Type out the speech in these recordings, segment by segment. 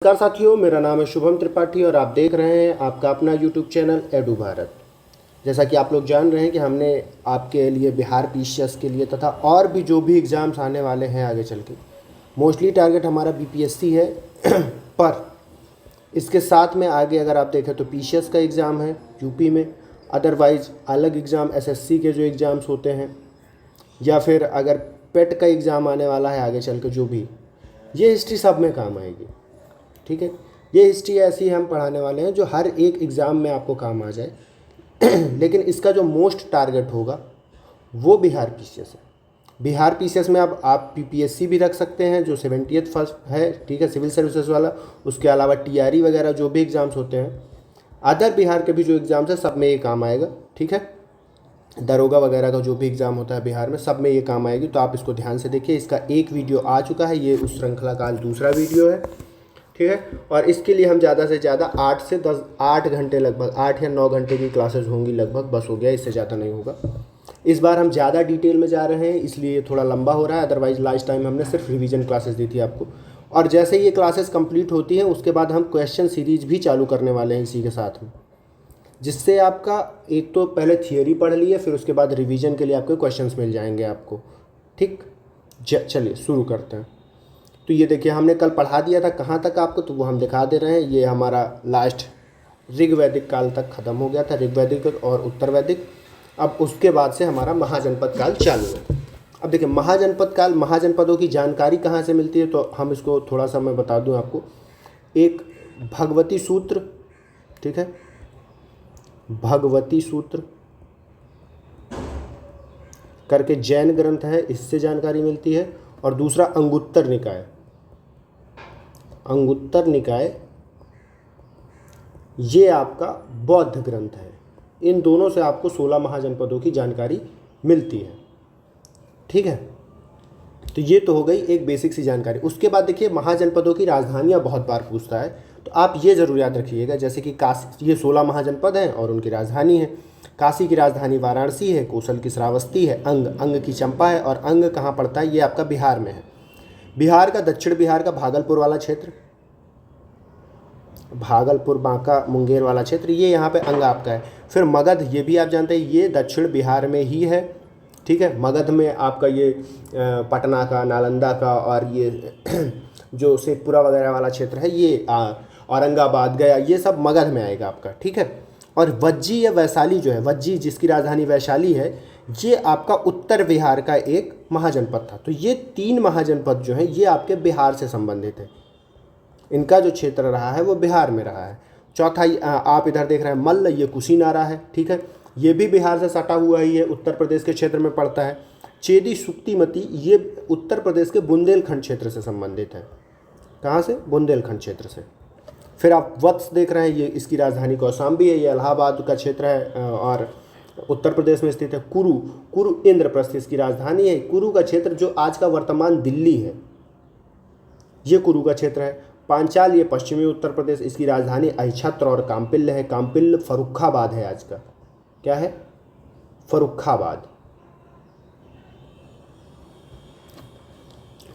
नमस्कार साथियों, मेरा नाम है शुभम त्रिपाठी और आप देख रहे हैं आपका अपना यूट्यूब चैनल एडू भारत। जैसा कि आप लोग जान रहे हैं कि हमने आपके लिए बिहार पीसीएस के लिए तथा और भी जो भी एग्ज़ाम्स आने वाले हैं आगे चल के, मोस्टली टारगेट हमारा बीपीएससी है पर इसके साथ में आगे अगर आप देखें तो पीसीएस का एग्ज़ाम है यूपी में, अदरवाइज़ अलग एग्ज़ाम एसएससी के जो एग्ज़ाम्स होते हैं या फिर अगर पेट का एग्ज़ाम आने वाला है आगे चल के, जो भी ये हिस्ट्री सब में काम आएगी। ठीक है, ये हिस्ट्री ऐसी हम पढ़ाने वाले हैं जो हर एक एग्ज़ाम में आपको काम आ जाए लेकिन इसका जो मोस्ट टारगेट होगा वो बिहार पीसीएस है। बिहार पीसीएस में अब आप पीपीएससी भी रख सकते हैं जो 70th फर्स्ट है, ठीक है, सिविल सर्विसेज वाला। उसके अलावा टीआरई वगैरह जो भी एग्ज़ाम्स होते हैं, अदर बिहार के भी जो एग्ज़ाम्स हैं सब में ये काम आएगा। ठीक है, दरोगा वगैरह का जो भी एग्ज़ाम होता है बिहार में, सब में ये काम आएगी। तो आप इसको ध्यान से देखिए। इसका एक वीडियो आ चुका है, ये उस श्रृंखला का आज दूसरा वीडियो है। ठीक है, और इसके लिए हम ज़्यादा से ज़्यादा 8 घंटे, लगभग 8 या 9 घंटे की क्लासेस होंगी लगभग, बस हो गया, इससे ज़्यादा नहीं होगा। इस बार हम ज़्यादा डिटेल में जा रहे हैं इसलिए ये थोड़ा लंबा हो रहा है। अदरवाइज़ लास्ट टाइम हमने सिर्फ रिवीजन क्लासेस दी थी आपको, और जैसे ये क्लासेस कंप्लीट होती हैं उसके बाद हम क्वेश्चन सीरीज भी चालू करने वाले हैं इसी के साथ में, जिससे आपका एक तो पहले थियरी पढ़ लिए, फिर उसके बाद रिवीजन के लिए आपके क्वेश्चंस मिल जाएंगे आपको। ठीक, चलिए शुरू करते हैं। तो ये देखिए, हमने कल पढ़ा दिया था कहाँ तक आपको, तो वो हम दिखा दे रहे हैं। ये हमारा लास्ट ऋग्वैदिक काल तक ख़त्म हो गया था, ऋग्वैदिक और उत्तर वैदिक। अब उसके बाद से हमारा महाजनपद काल चालू है। अब देखिए, महाजनपद काल, महाजनपदों की जानकारी कहाँ से मिलती है, तो हम इसको थोड़ा सा मैं बता दूँ आपको। एक भगवती सूत्र, ठीक है, भगवती सूत्र करके जैन ग्रंथ है, इससे जानकारी मिलती है। और दूसरा अंगुत्तर निकाय, अंगुत्तर निकाय ये आपका बौद्ध ग्रंथ है। इन दोनों से आपको 16 महाजनपदों की जानकारी मिलती है। ठीक है, तो ये तो हो गई एक बेसिक सी जानकारी। उसके बाद देखिए, महाजनपदों की राजधानियाँ बहुत बार पूछता है, तो आप ये ज़रूर याद रखिएगा। जैसे कि काशी, ये 16 महाजनपद हैं और उनकी राजधानी है। काशी की राजधानी वाराणसी है, कौशल की श्रावस्ती है, अंग की चंपा है। और अंग कहाँ पड़ता है, ये आपका बिहार में है। बिहार का, दक्षिण बिहार का भागलपुर वाला क्षेत्र, भागलपुर, बांका, मुंगेर वाला क्षेत्र, ये यहाँ पे अंग आपका है। फिर मगध, ये भी आप जानते हैं ये दक्षिण बिहार में ही है। ठीक है, मगध में आपका ये पटना का, नालंदा का और ये जो शेखपुरा वगैरह वाला क्षेत्र है, ये औरंगाबाद, गया, ये सब मगध में आएगा आपका। ठीक है, और वज्जी या वैशाली जो है, वज्जी जिसकी राजधानी वैशाली है, ये आपका उत्तर बिहार का एक महाजनपद था। तो ये 3 महाजनपद जो हैं ये आपके बिहार से संबंधित है। इनका जो क्षेत्र रहा है वो बिहार में रहा है। चौथा आप इधर देख रहे हैं मल्ल, ये कुशीनारा है। ठीक है, ये भी बिहार से सटा हुआ ही है, उत्तर प्रदेश के क्षेत्र में पड़ता है। चेदी सुक्तिमती, ये उत्तर प्रदेश के बुंदेलखंड क्षेत्र से संबंधित है। कहाँ से, बुंदेलखंड क्षेत्र से। फिर आप वत्स देख रहे हैं, ये इसकी राजधानी कौशाम्बी है, ये इलाहाबाद का क्षेत्र है और उत्तर प्रदेश में स्थित है। कुरु इंद्रप्रस्थ इसकी राजधानी है। कुरु का क्षेत्र जो आज का वर्तमान दिल्ली है, ये कुरु का क्षेत्र है। पांचाल, ये पश्चिमी उत्तर प्रदेश, इसकी राजधानी अहिछत्र और काम्पिल्य है। काम्पिल्य फर्रुखाबाद है आज का, क्या है, फर्रुखाबाद।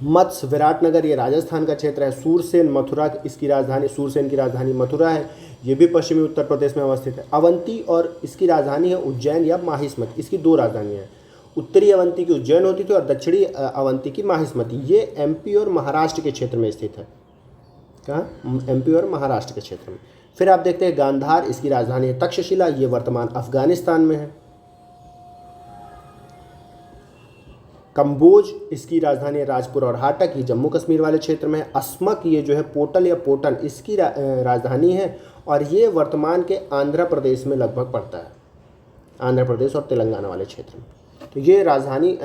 मत्स्य, विराटनगर, ये राजस्थान का क्षेत्र है। सूरसेन, मथुरा, इसकी राजधानी, सूरसेन की राजधानी मथुरा है, ये भी पश्चिमी उत्तर प्रदेश में अवस्थित है। अवंती और इसकी राजधानी है उज्जैन या माहिष्मती, इसकी 2 राजधानियाँ हैं। उत्तरी अवंती की उज्जैन होती थी और दक्षिणी अवंती की माहिष्मती। ये एमपी और महाराष्ट्र के क्षेत्र में स्थित है। कहाँ, एमपी और महाराष्ट्र के क्षेत्र में। फिर आप देखते हैं गांधार, इसकी राजधानी है तक्षशिला, ये वर्तमान अफगानिस्तान में है। कंबोज, इसकी राजधानी है राजपुर और हाटक, ये जम्मू कश्मीर वाले क्षेत्र में है। अस्मक, ये जो है पोटल या पोटन, इसकी राजधानी है और ये वर्तमान के आंध्र प्रदेश में लगभग पड़ता है, आंध्र प्रदेश और तेलंगाना वाले क्षेत्र में। तो ये राजधानी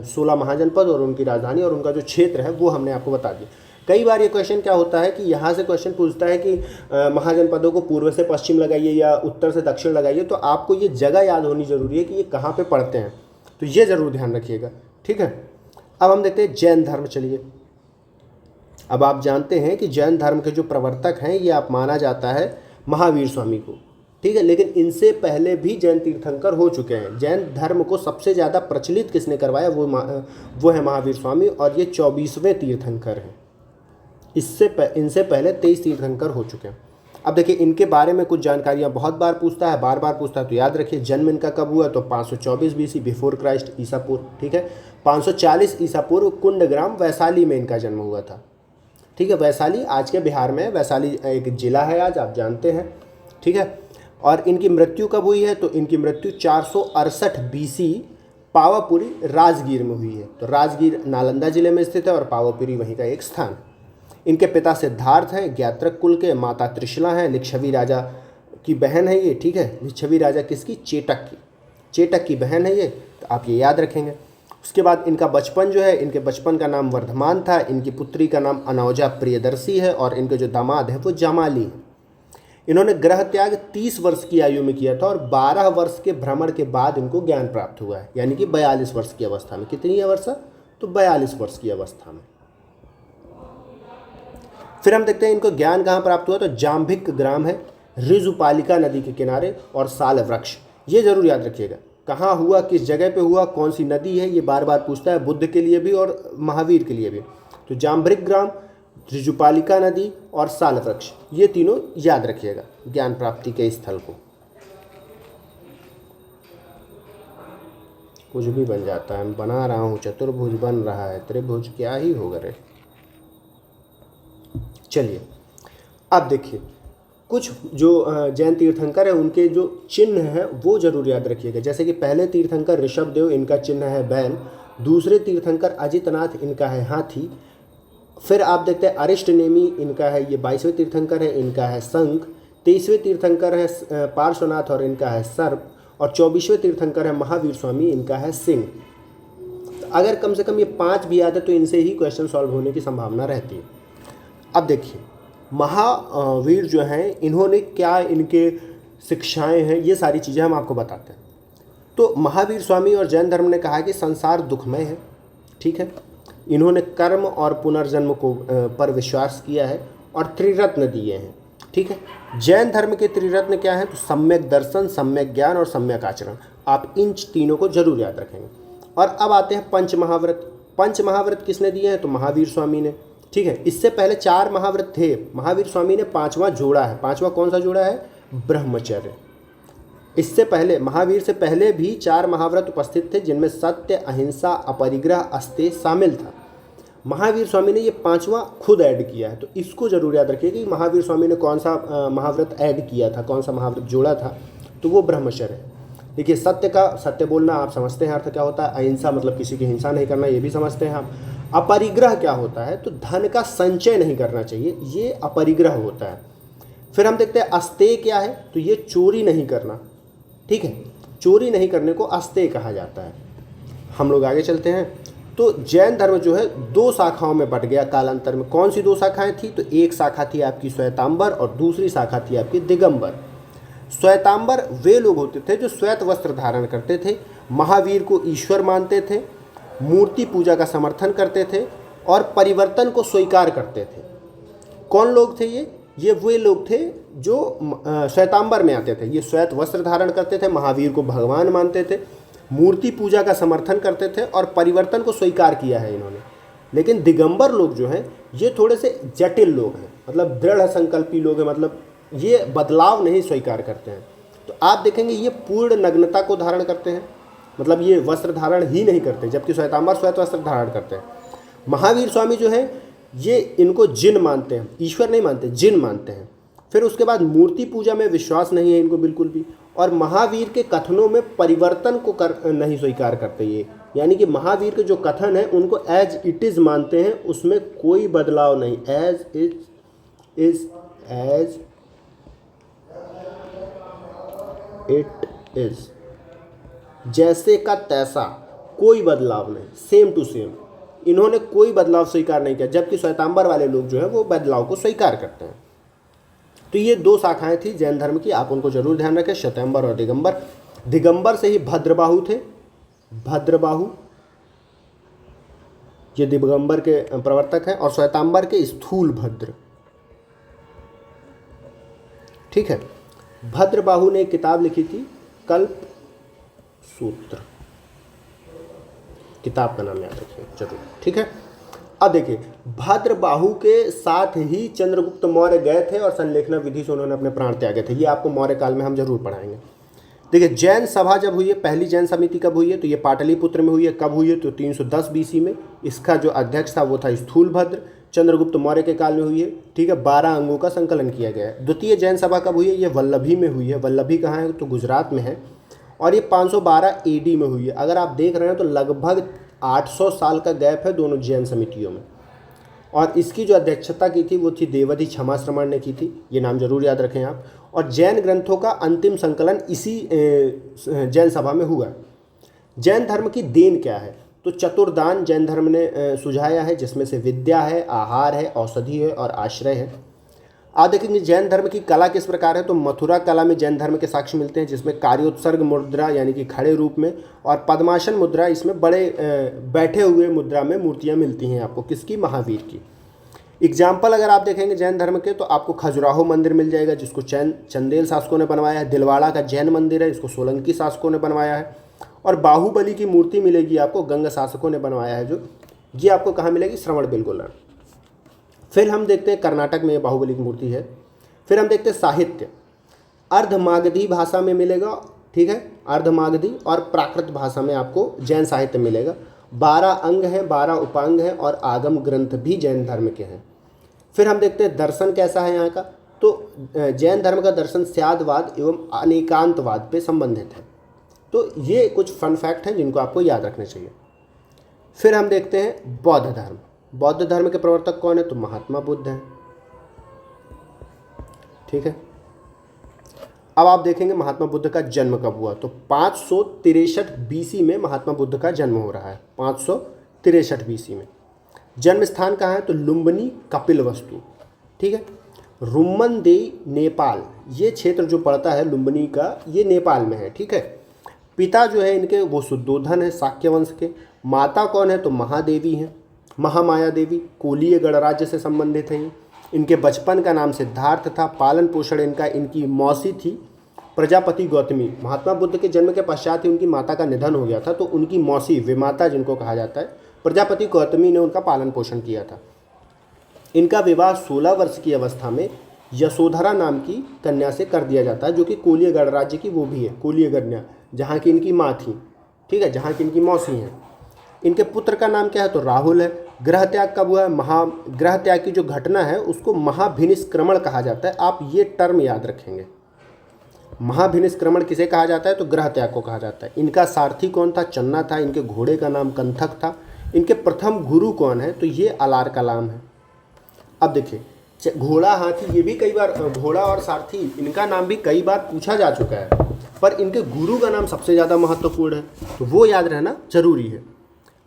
16 महाजनपद और उनकी राजधानी और उनका जो क्षेत्र है वो हमने आपको बता दिया। कई बार ये क्वेश्चन क्या होता है कि यहाँ से क्वेश्चन पूछता है कि महाजनपदों को पूर्व से पश्चिम लगाइए या उत्तर से दक्षिण लगाइए, तो आपको ये जगह याद होनी ज़रूरी है कि ये कहाँ पे पढ़ते हैं, तो ये ज़रूर ध्यान रखिएगा। ठीक है, अब हम देखते हैं जैन धर्म। चलिए, अब आप जानते हैं कि जैन धर्म के जो प्रवर्तक हैं ये आप माना जाता है महावीर स्वामी को। ठीक है, लेकिन इनसे पहले भी जैन तीर्थंकर हो चुके हैं। जैन धर्म को सबसे ज़्यादा प्रचलित किसने करवाया, वो है महावीर स्वामी, और ये 24वें तीर्थंकर हैं। इनसे पहले 23 तीर्थंकर हो चुके हैं। अब देखिए इनके बारे में कुछ जानकारियाँ बहुत बार पूछता है, बार बार पूछता है, तो याद रखिए जन्म इनका कब हुआ, तो 524 BC बिफोर क्राइस्ट, ईसा पूर्व। ठीक है, 540 ईसा पूर्व कुंडग्राम वैशाली में इनका जन्म हुआ था। ठीक है, वैशाली आज के बिहार में, वैशाली एक जिला है आज, आप जानते हैं। ठीक है, और इनकी मृत्यु कब हुई है, तो इनकी मृत्यु 468 BC पावापुरी राजगीर में हुई है। तो राजगीर नालंदा जिले में स्थित है और पावापुरी वहीं का एक स्थान। इनके पिता सिद्धार्थ हैं, ज्ञात्रक कुल के, माता त्रिशला हैं, लिच्छवी राजा की बहन है ये। ठीक है, लिच्छवी राजा किसकी, चेटक की, चेटक की बहन है ये, तो आप ये याद रखेंगे। उसके बाद इनका बचपन जो है, इनके बचपन का नाम वर्धमान था, इनकी पुत्री का नाम अनौजा प्रियदर्शी है और इनके जो दामाद है वो जामाली है। इन्होंने ग्रह त्याग 30 वर्ष की आयु में किया था और 12 वर्ष के भ्रमण के बाद इनको ज्ञान प्राप्त हुआ है, यानी कि 42 वर्ष की अवस्था में। कितनी अवस्था, तो 42 वर्ष की अवस्था में। फिर हम देखते हैं इनको ज्ञान कहाँ प्राप्त हुआ, तो जाम्भिक ग्राम है, ऋजुपालिका नदी के किनारे, और साल वृक्ष। ये जरूर याद रखिएगा, कहाँ हुआ, किस जगह पे हुआ, कौन सी नदी है, ये बार बार पूछता है, बुद्ध के लिए भी और महावीर के लिए भी। तो जाम्भिक ग्राम, ऋजुपालिका नदी और साल वृक्ष, ये तीनों याद रखिएगा ज्ञान प्राप्ति के स्थल को। कुछ भी बन जाता है, बना रहा हूँ, चतुर्भुज बन रहा है, त्रिभुज क्या ही होगा रे। चलिए अब देखिए कुछ जो जैन तीर्थंकर है उनके जो चिन्ह है वो जरूर याद रखिएगा। जैसे कि पहले तीर्थंकर ऋषभदेव, इनका चिन्ह है बैल। दूसरे तीर्थंकर अजितनाथ, इनका है हाथी। फिर आप देखते हैं अरिष्टनेमी, इनका है ये 22वें तीर्थंकर है, इनका है शंख। 23वें तीर्थंकर है पार्श्वनाथ और इनका है सर्प। और 24वें तीर्थंकर है महावीर स्वामी, इनका है सिंह। तो अगर कम से कम ये 5 भी याद है तो इनसे ही क्वेश्चन सॉल्व होने की संभावना रहती है। अब देखिए महावीर जो हैं इन्होंने क्या, इनके शिक्षाएं हैं, ये सारी चीज़ें हम आपको बताते हैं। तो महावीर स्वामी और जैन धर्म ने कहा कि संसार दुखमय है। ठीक है, इन्होंने कर्म और पुनर्जन्म को पर विश्वास किया है और त्रिरत्न दिए हैं। ठीक है, जैन धर्म के त्रिरत्न क्या है, तो सम्यक दर्शन, सम्यक ज्ञान और सम्यक आचरण। आप इन तीनों को जरूर याद रखेंगे। और अब आते हैं पंच महाव्रत। पंच महाव्रत किसने दिए हैं, तो महावीर स्वामी ने। ठीक है, इससे पहले 4 महाव्रत थे, महावीर स्वामी ने 5वां जोड़ा है। 5वां कौन सा जोड़ा है, ब्रह्मचर्य। इससे पहले, महावीर से पहले भी 4 महाव्रत उपस्थित थे जिनमें सत्य, अहिंसा, अपरिग्रह, अस्तेय शामिल था। महावीर स्वामी ने ये 5वां खुद ऐड किया है। तो इसको जरूर याद रखिए कि महावीर स्वामी ने कौन सा महाव्रत ऐड किया था, कौन सा महाव्रत जोड़ा था, तो वो ब्रह्मचर्य है। देखिए सत्य का, सत्य बोलना आप समझते हैं अर्थ क्या होता है। अहिंसा मतलब किसी की हिंसा नहीं करना, ये भी समझते हैं आप। अपरिग्रह क्या होता है, तो धन का संचय नहीं करना चाहिए, ये अपरिग्रह होता है। फिर हम देखते हैं अस्तेय क्या है, तो ये चोरी नहीं करना। ठीक है, चोरी नहीं करने को अस्तेय कहा जाता है। हम लोग आगे चलते हैं। तो जैन धर्म जो है 2 शाखाओं में बट गया कालांतर में। कौन सी 2 शाखाएं थी, तो एक शाखा थी आपकी श्वेतांबर और दूसरी शाखा थी आपकी दिगंबर। श्वेतांबर वे लोग होते थे जो श्वेत वस्त्र धारण करते थे, महावीर को ईश्वर मानते थे, मूर्ति पूजा का समर्थन करते थे और परिवर्तन को स्वीकार करते थे। कौन लोग थे ये वे लोग थे जो श्वेतांबर में आते थे। ये श्वेत वस्त्र धारण करते थे, महावीर को भगवान मानते थे, मूर्ति पूजा का समर्थन करते थे और परिवर्तन को स्वीकार किया है इन्होंने। लेकिन दिगंबर लोग जो हैं ये थोड़े से जटिल लोग हैं, मतलब दृढ़ संकल्पी लोग हैं, मतलब ये बदलाव नहीं स्वीकार करते हैं। तो आप देखेंगे ये पूर्ण नग्नता को धारण करते हैं, मतलब ये वस्त्र धारण ही नहीं करते, जबकि श्वेतांबर श्वेत वस्त्र धारण करते हैं। महावीर स्वामी जो है ये इनको जिन मानते हैं, ईश्वर नहीं मानते, जिन मानते हैं। फिर उसके बाद मूर्ति पूजा में विश्वास नहीं है इनको बिल्कुल भी, और महावीर के कथनों में परिवर्तन को नहीं स्वीकार करते ये, यानी कि महावीर के जो कथन है उनको एज इट इज़ मानते हैं, उसमें कोई बदलाव नहीं, एज इट इज, जैसे का तैसा, कोई बदलाव नहीं, सेम टू सेम। इन्होंने कोई बदलाव स्वीकार नहीं किया, जबकि श्वेतांबर वाले लोग जो है वो बदलाव को स्वीकार करते हैं। तो ये 2 शाखाएं थी जैन धर्म की, आप उनको जरूर ध्यान रखें, श्वेतांबर और दिगंबर। दिगंबर से ही भद्रबाहु थे, भद्रबाहु ये दिगंबर के प्रवर्तक हैं, और श्वेतांबर के स्थूल भद्र। ठीक है, भद्रबाहु ने एक किताब लिखी थी कल्प सूत्र, किताब का नाम याद रखिए जरूर। ठीक है, अब देखिए, भद्रबाहु के साथ ही चंद्रगुप्त मौर्य गए थे और संलेखना विधि से उन्होंने अपने प्राण त्यागे थे। ये आपको मौर्य काल में हम जरूर पढ़ाएंगे। देखिए, जैन सभा जब हुई है, पहली जैन समिति कब हुई है, तो ये पाटलिपुत्र में हुई है। कब हुई है, तो 310 बीसी में। इसका जो अध्यक्ष था वो था स्थूलभद्र, चंद्रगुप्त मौर्य के काल में हुई है। ठीक है, 12 अंगों का संकलन किया गया है। द्वितीय जैन सभा कब हुई है, ये वल्लभी में हुई है। वल्लभी कहाँ है, तो गुजरात में है, और ये 512 AD में हुई है। अगर आप देख रहे हैं तो लगभग 800 साल का गैप है दोनों जैन समितियों में। और इसकी जो अध्यक्षता की थी वो थी देवधि क्षमा श्रमण ने की थी। ये नाम जरूर याद रखें आप। और जैन ग्रंथों का अंतिम संकलन इसी जैन सभा में हुआ। जैन धर्म की देन क्या है, तो चतुर्दान जैन धर्म ने सुझाया है, जिसमें से विद्या है, आहार है, औषधि है और आश्रय है। आप देखेंगे जैन धर्म की कला किस प्रकार है, तो मथुरा कला में जैन धर्म के साक्ष्य मिलते हैं, जिसमें कार्योत्सर्ग मुद्रा यानी कि खड़े रूप में, और पद्मासन मुद्रा, इसमें बड़े बैठे हुए मुद्रा में मूर्तियां मिलती हैं आपको। किसकी, महावीर की। एग्जाम्पल अगर आप देखेंगे जैन धर्म के, तो आपको खजुराहो मंदिर मिल जाएगा, जिसको चंदेल शासकों ने बनवाया है। दिलवाड़ा का जैन मंदिर है, इसको सोलंकी शासकों ने बनवाया है। और बाहुबली की मूर्ति मिलेगी आपको, गंग शासकों ने बनवाया है। जो ये आपको कहाँ मिलेगी, श्रवणबेलगोला। फिर हम देखते हैं कर्नाटक में बाहुबली की मूर्ति है। फिर हम देखते हैं साहित्य, अर्धमागधी भाषा में मिलेगा। ठीक है, अर्धमागधी और प्राकृत भाषा में आपको जैन साहित्य मिलेगा। 12 अंग हैं, 12 उपांग हैं, और आगम ग्रंथ भी जैन धर्म के हैं। फिर हम देखते हैं दर्शन कैसा है यहाँ का, तो जैन धर्म का दर्शन स्यादवाद एवं अनेकांतवाद पे संबंधित है। तो ये कुछ फन फैक्ट हैं जिनको आपको याद रखने चाहिए। फिर हम देखते हैं बौद्ध धर्म। बौद्ध धर्म के प्रवर्तक कौन है, तो महात्मा बुद्ध हैं। ठीक है, अब आप देखेंगे महात्मा बुद्ध का जन्म कब हुआ, तो 563 BC में महात्मा बुद्ध का जन्म हो रहा है। 563 BC में। जन्म स्थान कहाँ है, तो लुम्बिनी कपिलवस्तु। ठीक है, रुम्मनदेई नेपाल, ये क्षेत्र जो पड़ता है लुम्बिनी का, ये नेपाल में है। ठीक है, पिता जो है इनके वो शुद्धोधन है, शाक्य वंश के। माता कौन है, तो महादेवी हैं, महामाया देवी, कोलीय गणराज्य से संबंधित हैं। इनके बचपन का नाम सिद्धार्थ था। पालन पोषण इनकी मौसी थी प्रजापति गौतमी। महात्मा बुद्ध के जन्म के पश्चात ही उनकी माता का निधन हो गया था, तो उनकी मौसी, विमाता जिनको कहा जाता है, प्रजापति गौतमी ने उनका पालन पोषण किया था। इनका विवाह 16 वर्ष की अवस्था में यशोधरा नाम की कन्या से कर दिया जाता है, जो कि कोलीय गणराज्य की वो भी है, कोलीय कन्या, जहाँ की इनकी माँ थी। ठीक है, जहाँ की इनकी मौसी हैं। इनके पुत्र का नाम क्या है, तो राहुल है। ग्रह त्याग कब हुआ है, ग्रह त्याग की जो घटना है उसको महाभिनिष्क्रमण कहा जाता है। आप ये टर्म याद रखेंगे, महाभिनिष्क्रमण किसे कहा जाता है, तो ग्रह त्याग को कहा जाता है। इनका सारथी कौन था, चन्ना था। इनके घोड़े का नाम कंथक था। इनके प्रथम गुरु कौन है, तो ये अलार कलाम है। अब देखिए, घोड़ा हाथी, ये भी कई बार, घोड़ा और सारथी, इनका नाम भी कई बार पूछा जा चुका है, पर इनके गुरु का नाम सबसे ज़्यादा महत्वपूर्ण है, तो वो याद रहना जरूरी है।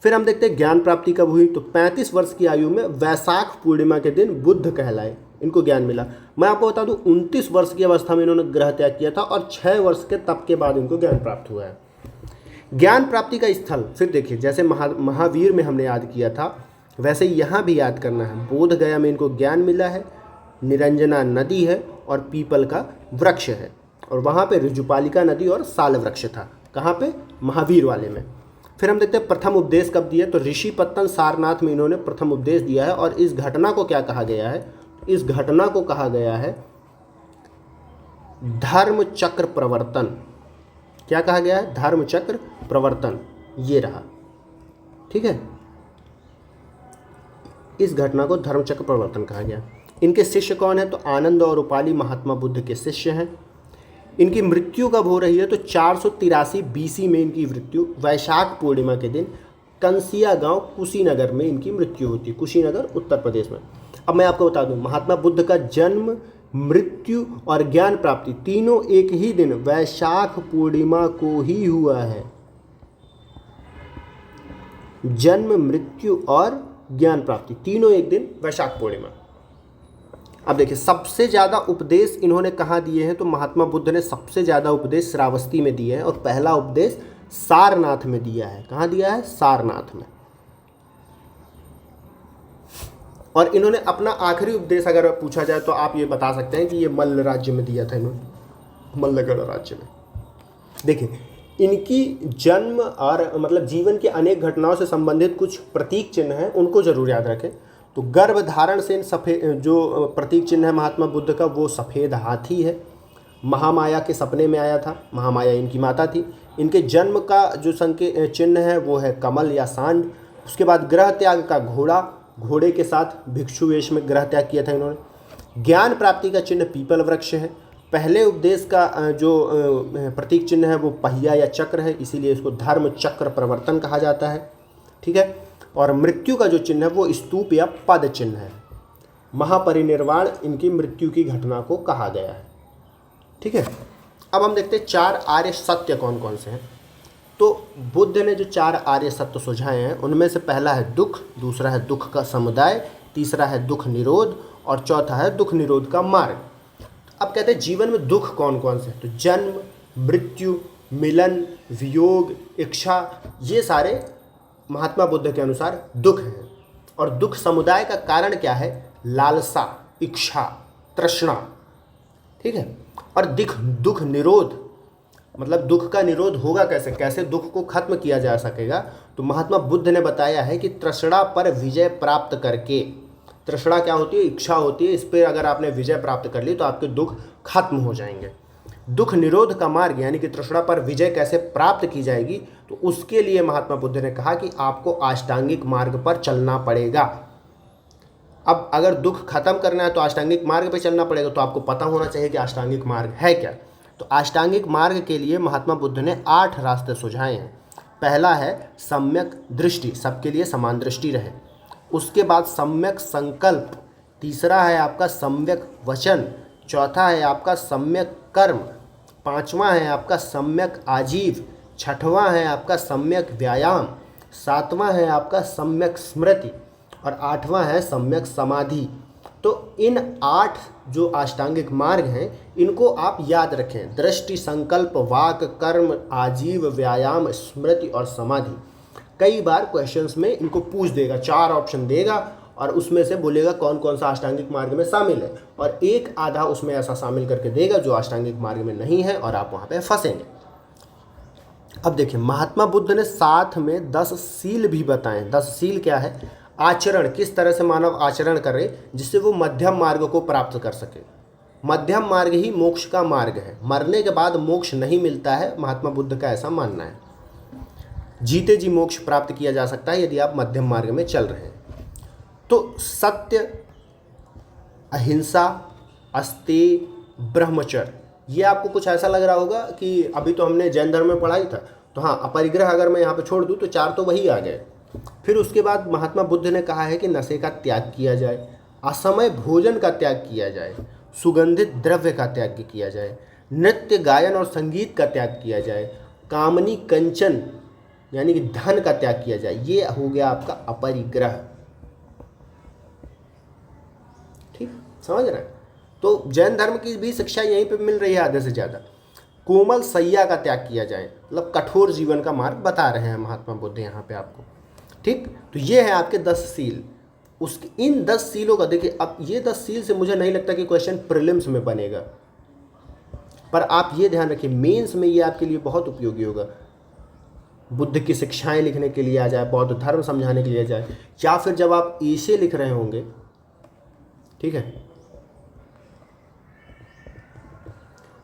फिर हम देखते हैं ज्ञान प्राप्ति कब हुई, तो 35 वर्ष की आयु में वैशाख पूर्णिमा के दिन बुद्ध कहलाए, इनको ज्ञान मिला। मैं आपको बता दूं 29 वर्ष की अवस्था में इन्होंने ग्रह त्याग किया था, और 6 वर्ष के तप के बाद इनको ज्ञान प्राप्त हुआ है। ज्ञान प्राप्ति का स्थल फिर देखिए, जैसे महावीर में हमने याद किया था, वैसे यहाँ भी याद करना है। बोध गया में इनको ज्ञान मिला है, निरंजना नदी है और पीपल का वृक्ष है, और वहाँ पे ऋजुपालिका नदी और साल वृक्ष था। कहाँ पे, महावीर वाले में। फिर हम देखते हैं प्रथम उपदेश कब दिया, तो ऋषिपत्तन सारनाथ में इन्होंने प्रथम उपदेश दिया है। और इस घटना को क्या कहा गया है, इस घटना को कहा गया है धर्म चक्र प्रवर्तन। क्या कहा गया है, धर्म चक्र प्रवर्तन, ये रहा। ठीक है, इस घटना को धर्म चक्र प्रवर्तन कहा गया। इनके शिष्य कौन है, तो आनंद और उपाली महात्मा बुद्ध के शिष्य हैं। इनकी मृत्यु कब हो रही है, तो 483 BC में इनकी मृत्यु वैशाख पूर्णिमा के दिन कंसिया गांव कुशीनगर में इनकी मृत्यु होती है। कुशीनगर उत्तर प्रदेश में। अब मैं आपको बता दूं, महात्मा बुद्ध का जन्म, मृत्यु और ज्ञान प्राप्ति तीनों एक ही दिन वैशाख पूर्णिमा को ही हुआ है। जन्म, मृत्यु और ज्ञान प्राप्ति तीनों एक दिन वैशाख पूर्णिमा। अब देखिए, सबसे ज़्यादा उपदेश इन्होंने कहाँ दिए हैं, तो महात्मा बुद्ध ने सबसे ज़्यादा उपदेश श्रावस्ती में दिए हैं, और पहला उपदेश सारनाथ में दिया है। कहाँ दिया है, सारनाथ में। और इन्होंने अपना आखिरी उपदेश अगर पूछा जाए तो आप ये बता सकते हैं कि ये मल्ल राज्य में दिया था इन्होंने, मल्लगढ़ राज्य में। देखिए, इनकी जन्म और मतलब जीवन की अनेक घटनाओं से संबंधित कुछ प्रतीक चिन्ह हैं, उनको जरूर याद रखें। तो गर्भ धारण से इन सफ़ेद जो प्रतीक चिन्ह है महात्मा बुद्ध का, वो सफ़ेद हाथी है। महामाया के सपने में आया था, महामाया इनकी माता थी। इनके जन्म का जो संकेत चिन्ह है वो है कमल या सांड। उसके बाद ग्रह त्याग का घोड़ा, घोड़े के साथ भिक्षु वेश में ग्रह त्याग किया था इन्होंने। ज्ञान प्राप्ति का चिन्ह पीपल वृक्ष है। पहले उपदेश का जो प्रतीक चिन्ह है वो पहिया या चक्र है, इसीलिए इसको धर्म चक्र प्रवर्तन कहा जाता है। ठीक है। और मृत्यु का जो चिन्ह है वो स्तूप या पद चिन्ह है। महापरिनिर्वाण इनकी मृत्यु की घटना को कहा गया है। ठीक है। अब हम देखते हैं 4 आर्य सत्य कौन कौन से हैं। तो बुद्ध ने जो 4 आर्य सत्य सुझाए हैं उनमें से पहला है दुख, दूसरा है दुख का समुदाय, तीसरा है दुख निरोध और चौथा है दुख निरोध का मार्ग। अब कहते हैं जीवन में दुख कौन कौन से हैं। तो जन्म, मृत्यु, मिलन, वियोग, इच्छा, ये सारे महात्मा बुद्ध के अनुसार दुख हैं। और दुख समुदाय का कारण क्या है? लालसा, इच्छा, तृष्णा। ठीक है। और दुख निरोध मतलब दुख का निरोध होगा कैसे, कैसे दुख को खत्म किया जा सकेगा? तो महात्मा बुद्ध ने बताया है कि तृष्णा पर विजय प्राप्त करके। तृष्णा क्या होती है? इच्छा होती है। इस पर अगर आपने विजय प्राप्त कर ली तो आपके दुख खत्म हो जाएंगे। दुख निरोध का मार्ग यानी कि तृष्णा पर विजय कैसे प्राप्त की जाएगी, तो उसके लिए महात्मा बुद्ध ने कहा कि आपको अष्टांगिक मार्ग पर चलना पड़ेगा। अब अगर दुख खत्म करना है तो अष्टांगिक मार्ग पे चलना पड़ेगा, तो आपको पता होना चाहिए कि अष्टांगिक मार्ग है क्या। तो अष्टांगिक मार्ग के लिए महात्मा बुद्ध ने 8 रास्ते सुझाए हैं। पहला है सम्यक दृष्टि, सबके लिए समान दृष्टि रहे। उसके बाद सम्यक संकल्प, तीसरा है आपका सम्यक वचन, चौथा है आपका सम्यक कर्म, पांचवा है आपका सम्यक आजीव, छठवां है आपका सम्यक व्यायाम, सातवां है आपका सम्यक स्मृति और आठवां है सम्यक समाधि। तो इन 8 जो अष्टांगिक मार्ग हैं इनको आप याद रखें। दृष्टि, संकल्प, वाक, कर्म, आजीव, व्यायाम, स्मृति और समाधि। कई बार क्वेश्चंस में इनको पूछ देगा, 4 ऑप्शन देगा और उसमें से बोलेगा कौन कौन सा अष्टांगिक मार्ग में शामिल है, और एक आधा उसमें ऐसा शामिल करके देगा जो अष्टांगिक मार्ग में नहीं है और आप वहाँ पे फंसेंगे। अब देखिए महात्मा बुद्ध ने साथ में 10 सील भी बताएं। 10 सील क्या है? आचरण, किस तरह से मानव आचरण करे जिससे वो मध्यम मार्ग को प्राप्त कर सके। मध्यम मार्ग ही मोक्ष का मार्ग है। मरने के बाद मोक्ष नहीं मिलता है, महात्मा बुद्ध का ऐसा मानना है। जीते जी मोक्ष प्राप्त किया जा सकता है यदि आप मध्यम मार्ग में चल रहे हैं। तो सत्य, अहिंसा, अस्तेय, ब्रह्मचर्य, ये आपको कुछ ऐसा लग रहा होगा कि अभी तो हमने जैन धर्म में पढ़ा ही था, तो हाँ अपरिग्रह अगर मैं यहाँ पे छोड़ दूँ तो 4 तो वही आ गए। फिर उसके बाद महात्मा बुद्ध ने कहा है कि नशे का त्याग किया जाए, असमय भोजन का त्याग किया जाए, सुगंधित द्रव्य का त्याग किया जाए, नृत्य, गायन और संगीत का त्याग किया जाए, कामनी कंचन यानी कि धन का त्याग किया जाए। ये हो गया आपका अपरिग्रह। ठीक, समझ रहे हैं? तो जैन धर्म की भी शिक्षा यहीं पे मिल रही है आधे से ज़्यादा। कोमल सैया का त्याग किया जाए, मतलब कठोर जीवन का मार्ग बता रहे हैं महात्मा बुद्ध यहाँ पे आपको। ठीक, तो ये है आपके 10 सील। उसके इन 10 सीलों का देखिए, अब ये 10 सील से मुझे नहीं लगता कि क्वेश्चन प्रीलिम्स में बनेगा, पर आप ये ध्यान रखिए मेंस में ये आपके लिए बहुत उपयोगी होगा। बुद्ध की शिक्षाएं लिखने के लिए आ जाए, बौद्ध धर्म समझाने के लिए आ जाए, या फिर जब आप ऐसे लिख रहे होंगे, ठीक है,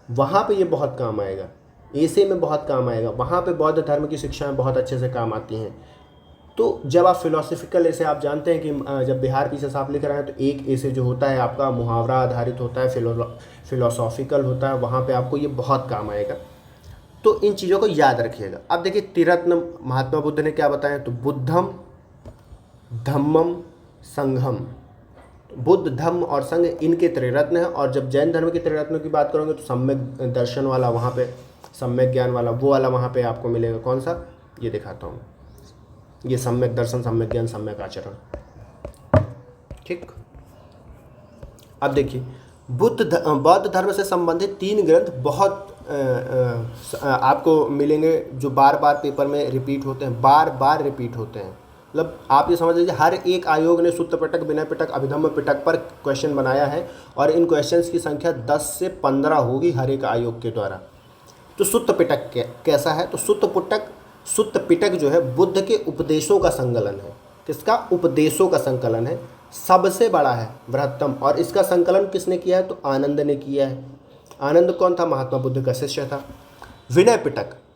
वहाँ पे ये बहुत काम आएगा। ऐसे में बहुत काम आएगा, वहाँ पे बौद्ध धर्म की शिक्षाएं बहुत अच्छे से काम आती हैं। तो जब आप फिलोसफिकल ऐसे, आप जानते हैं कि जब बिहार पीसेस आप लिख रहे हैं तो एक ऐसे जो होता है आपका मुहावरा आधारित होता है, फिलोसॉफिकल होता है, वहाँ पे आपको ये बहुत काम आएगा। तो इन चीज़ों को याद रखिएगा। अब देखिए त्रिरत्न महात्मा बुद्ध ने क्या बताया, तो बुद्धम, धम्मम, संघम। बुद्ध, धम्म और संघ इनके त्रिरत्न हैं। और जब जैन धर्म के त्रिरत्नों की बात करोगे तो सम्यक दर्शन वाला वहाँ पे, सम्यक ज्ञान वाला वो वाला वहाँ पे आपको मिलेगा। कौन सा, ये दिखाता हूँ, ये सम्यक दर्शन, सम्यक ज्ञान, सम्यक आचरण। ठीक, अब देखिए बौद्ध धर्म से संबंधित 3 ग्रंथ बहुत आपको मिलेंगे जो बार बार पेपर में रिपीट होते हैं, बार बार रिपीट होते हैं। मतलब आप ये समझ लीजिए हर एक आयोग ने सूत्र पिटक, विनय पिटक, अभिधम्म पिटक पर क्वेश्चन बनाया है और इन क्वेश्चंस की संख्या 10 से 15 होगी हर एक आयोग के द्वारा। तो सुत्त पिटक कैसा है? तो सुत्त पिटक जो है बुद्ध के उपदेशों का संकलन है। किसका? उपदेशों का संकलन है, सबसे बड़ा है, बृहत्तम। और इसका संकलन किसने किया है? तो आनंद ने किया है। आनंद कौन था? महात्मा बुद्ध का शिष्य था।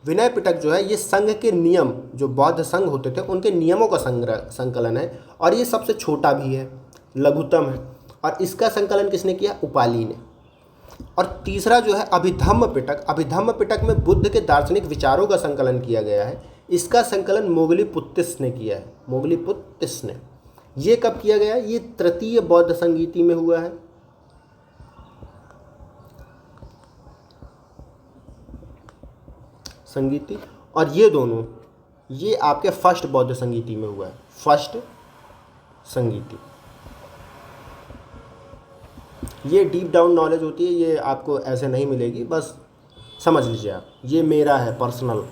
विनय पिटक जो है ये संघ के नियम, जो बौद्ध संघ होते थे उनके नियमों का संकलन है, और ये सबसे छोटा भी है, लघुतम है। और इसका संकलन किसने किया? उपाली ने। और तीसरा जो है अभिधम्म पिटक में बुद्ध के दार्शनिक विचारों का संकलन किया गया है। इसका संकलन मोगलीपुत्तिस ने किया है, मोगलीपुत्तिस ने। ये कब किया गया? ये तृतीय बौद्ध संगीति में हुआ है। संगीति, और ये दोनों ये आपके फर्स्ट बौद्ध संगीति में हुआ है, फर्स्ट संगीति। ये डीप डाउन नॉलेज होती है, ये आपको ऐसे नहीं मिलेगी, बस समझ लीजिए आप। ये मेरा है पर्सनल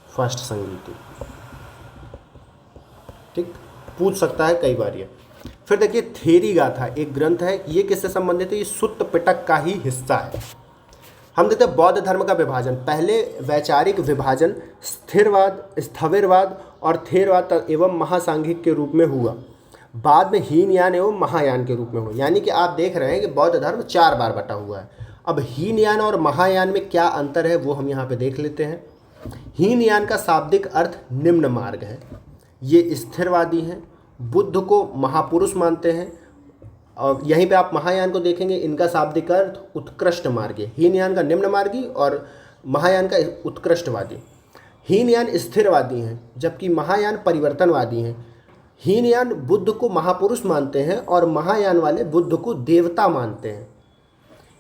फर्स्ट संगीति, ठीक, पूछ सकता है कई बार ये। फिर देखिए थेरी गाथा एक ग्रंथ है, ये किससे संबंधित है? ये सुत्त पिटक का ही हिस्सा है। हम देखते हैं बौद्ध धर्म का विभाजन। पहले वैचारिक विभाजन स्थिरवाद, स्थविरवाद और थेरवाद एवं महासांघिक के रूप में हुआ। बाद में हीनयान एवं महायान के रूप में हुआ। यानी कि आप देख रहे हैं कि बौद्ध धर्म 4 बार बटा हुआ है। अब हीनयान और महायान में क्या अंतर है वो हम यहाँ पे देख लेते हैं। हीनयान का शाब्दिक अर्थ निम्न मार्ग है, ये स्थिरवादी हैं, बुद्ध को महापुरुष मानते हैं। और यहीं पे आप महायान को देखेंगे, इनका शाब्दिक अर्थ उत्कृष्ट मार्गी। हीनयान का निम्न मार्गी और महायान का उत्कृष्टवादी। हीनयान स्थिरवादी हैं जबकि महायान परिवर्तनवादी हैं। हीनयान बुद्ध को महापुरुष मानते हैं और महायान वाले बुद्ध को देवता मानते हैं।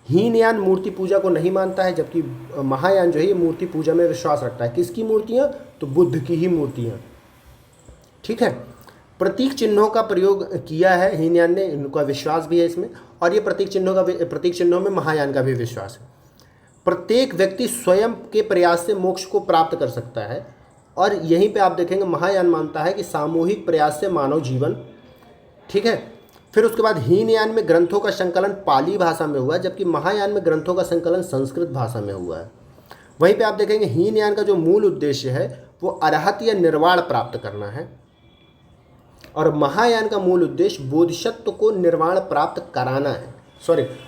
हीनयान मूर्ति पूजा को नहीं मानता है, जबकि महायान जो है ये मूर्ति पूजा में विश्वास रखता है। किसकी मूर्तियाँ? तो बुद्ध की ही मूर्तियाँ, ठीक है। प्रतीक चिन्हों का प्रयोग किया है हीनयान ने, इनका विश्वास भी है इसमें। और ये प्रतीक चिन्हों में महायान का भी विश्वास है। प्रत्येक व्यक्ति स्वयं के प्रयास से मोक्ष को प्राप्त कर सकता है। और यहीं पे आप देखेंगे महायान मानता है कि सामूहिक प्रयास से मानव जीवन, ठीक है। फिर उसके बाद हीनयान में ग्रंथों का संकलन पाली भाषा में हुआ, जबकि महायान में ग्रंथों का संकलन संस्कृत भाषा में हुआ है। वहीं पे आप देखेंगे हीनयान का जो मूल उद्देश्य है वो अरहत या निर्वाण प्राप्त करना है, और महायान का मूल उद्देश्य बोधिसत्व को निर्वाण प्राप्त कराना है।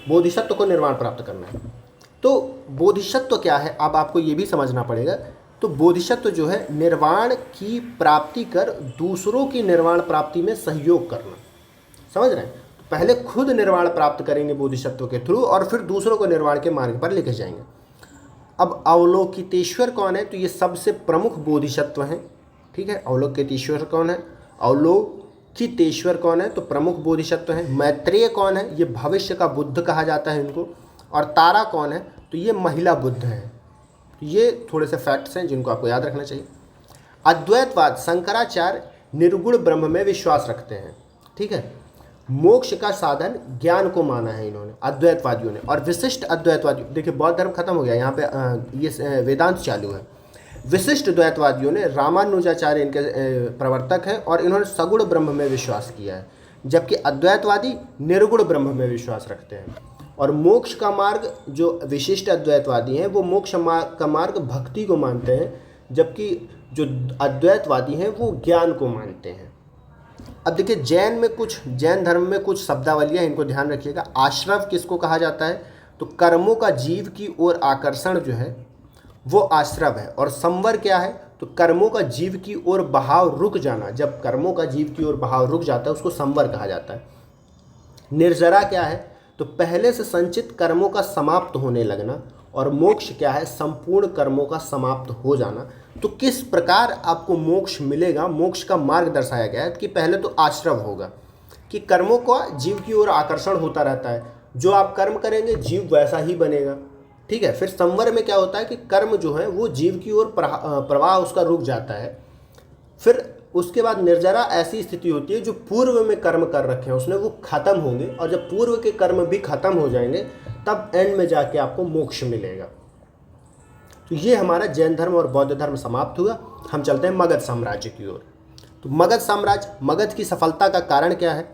बोधिसत्व को निर्वाण प्राप्त करना है। तो बोधिसत्व क्या है, अब आपको ये भी समझना पड़ेगा। तो बोधिसत्व जो है निर्वाण की प्राप्ति कर दूसरों की निर्वाण प्राप्ति में सहयोग करना, समझ रहे हैं। तो पहले खुद निर्वाण प्राप्त करेंगे बोधिसत्व के थ्रू, और फिर दूसरों को निर्वाण के मार्ग पर लेकर जाएंगे। अब अवलोकितेश्वर कौन है? तो ये सबसे प्रमुख बोधिसत्व हैं, ठीक है। अवलोकितेश्वर कौन है? अवलोकितेश्वर कौन है? तो प्रमुख बोधिसत्व है। मैत्रेय कौन है? ये भविष्य का बुद्ध कहा जाता है इनको। और तारा कौन है? तो ये महिला बुद्ध है। तो ये थोड़े से फैक्ट्स हैं जिनको आपको याद रखना चाहिए। अद्वैतवाद, शंकराचार्य निर्गुण ब्रह्म में विश्वास रखते हैं, ठीक है। मोक्ष का साधन ज्ञान को माना है इन्होंने, अद्वैतवादियों ने। और विशिष्ट अद्वैतवादी, देखिए बौद्ध धर्म खत्म हो गया, यहाँ पे ये वेदांत चालू है। विशिष्ट द्वैतवादियों ने, रामानुजाचार्य इनके प्रवर्तक हैं, और इन्होंने सगुण ब्रह्म में विश्वास किया है, जबकि अद्वैतवादी निर्गुण ब्रह्म में विश्वास रखते हैं। और मोक्ष का मार्ग जो विशिष्ट अद्वैतवादी हैं वो मोक्ष का मार्ग भक्ति को मानते हैं, जबकि जो अद्वैतवादी हैं वो ज्ञान को मानते हैं। अब देखिए जैन धर्म में कुछ शब्दावलियाँ, इनको ध्यान रखिएगा। आश्रव किसको कहा जाता है? तो कर्मों का जीव की ओर आकर्षण जो है वो आश्रव है। और संवर क्या है? तो कर्मों का जीव की ओर बहाव रुक जाना। जब कर्मों का जीव की ओर बहाव रुक जाता है उसको संवर कहा जाता है। निर्जरा क्या है? तो पहले से संचित कर्मों का समाप्त होने लगना। और मोक्ष क्या है? संपूर्ण कर्मों का समाप्त हो जाना। तो किस प्रकार आपको मोक्ष मिलेगा, मोक्ष का मार्ग दर्शाया गया है कि पहले तो आश्रव होगा, कि कर्मों का जीव की ओर आकर्षण होता रहता है। जो आप कर्म करेंगे जीव वैसा ही बनेगा, ठीक है। फिर संवर में क्या होता है कि कर्म जो है वो जीव की ओर प्रवाह उसका रुक जाता है। फिर उसके बाद निर्जरा ऐसी स्थिति होती है जो पूर्व में कर्म कर रखे हैं उसने वो खत्म होंगे, और जब पूर्व के कर्म भी खत्म हो जाएंगे तब एंड में जाके आपको मोक्ष मिलेगा। तो ये हमारा जैन धर्म और बौद्ध धर्म समाप्त हुआ। हम चलते हैं मगध साम्राज्य की ओर। तो मगध साम्राज्य, मगध की सफलता का कारण क्या है?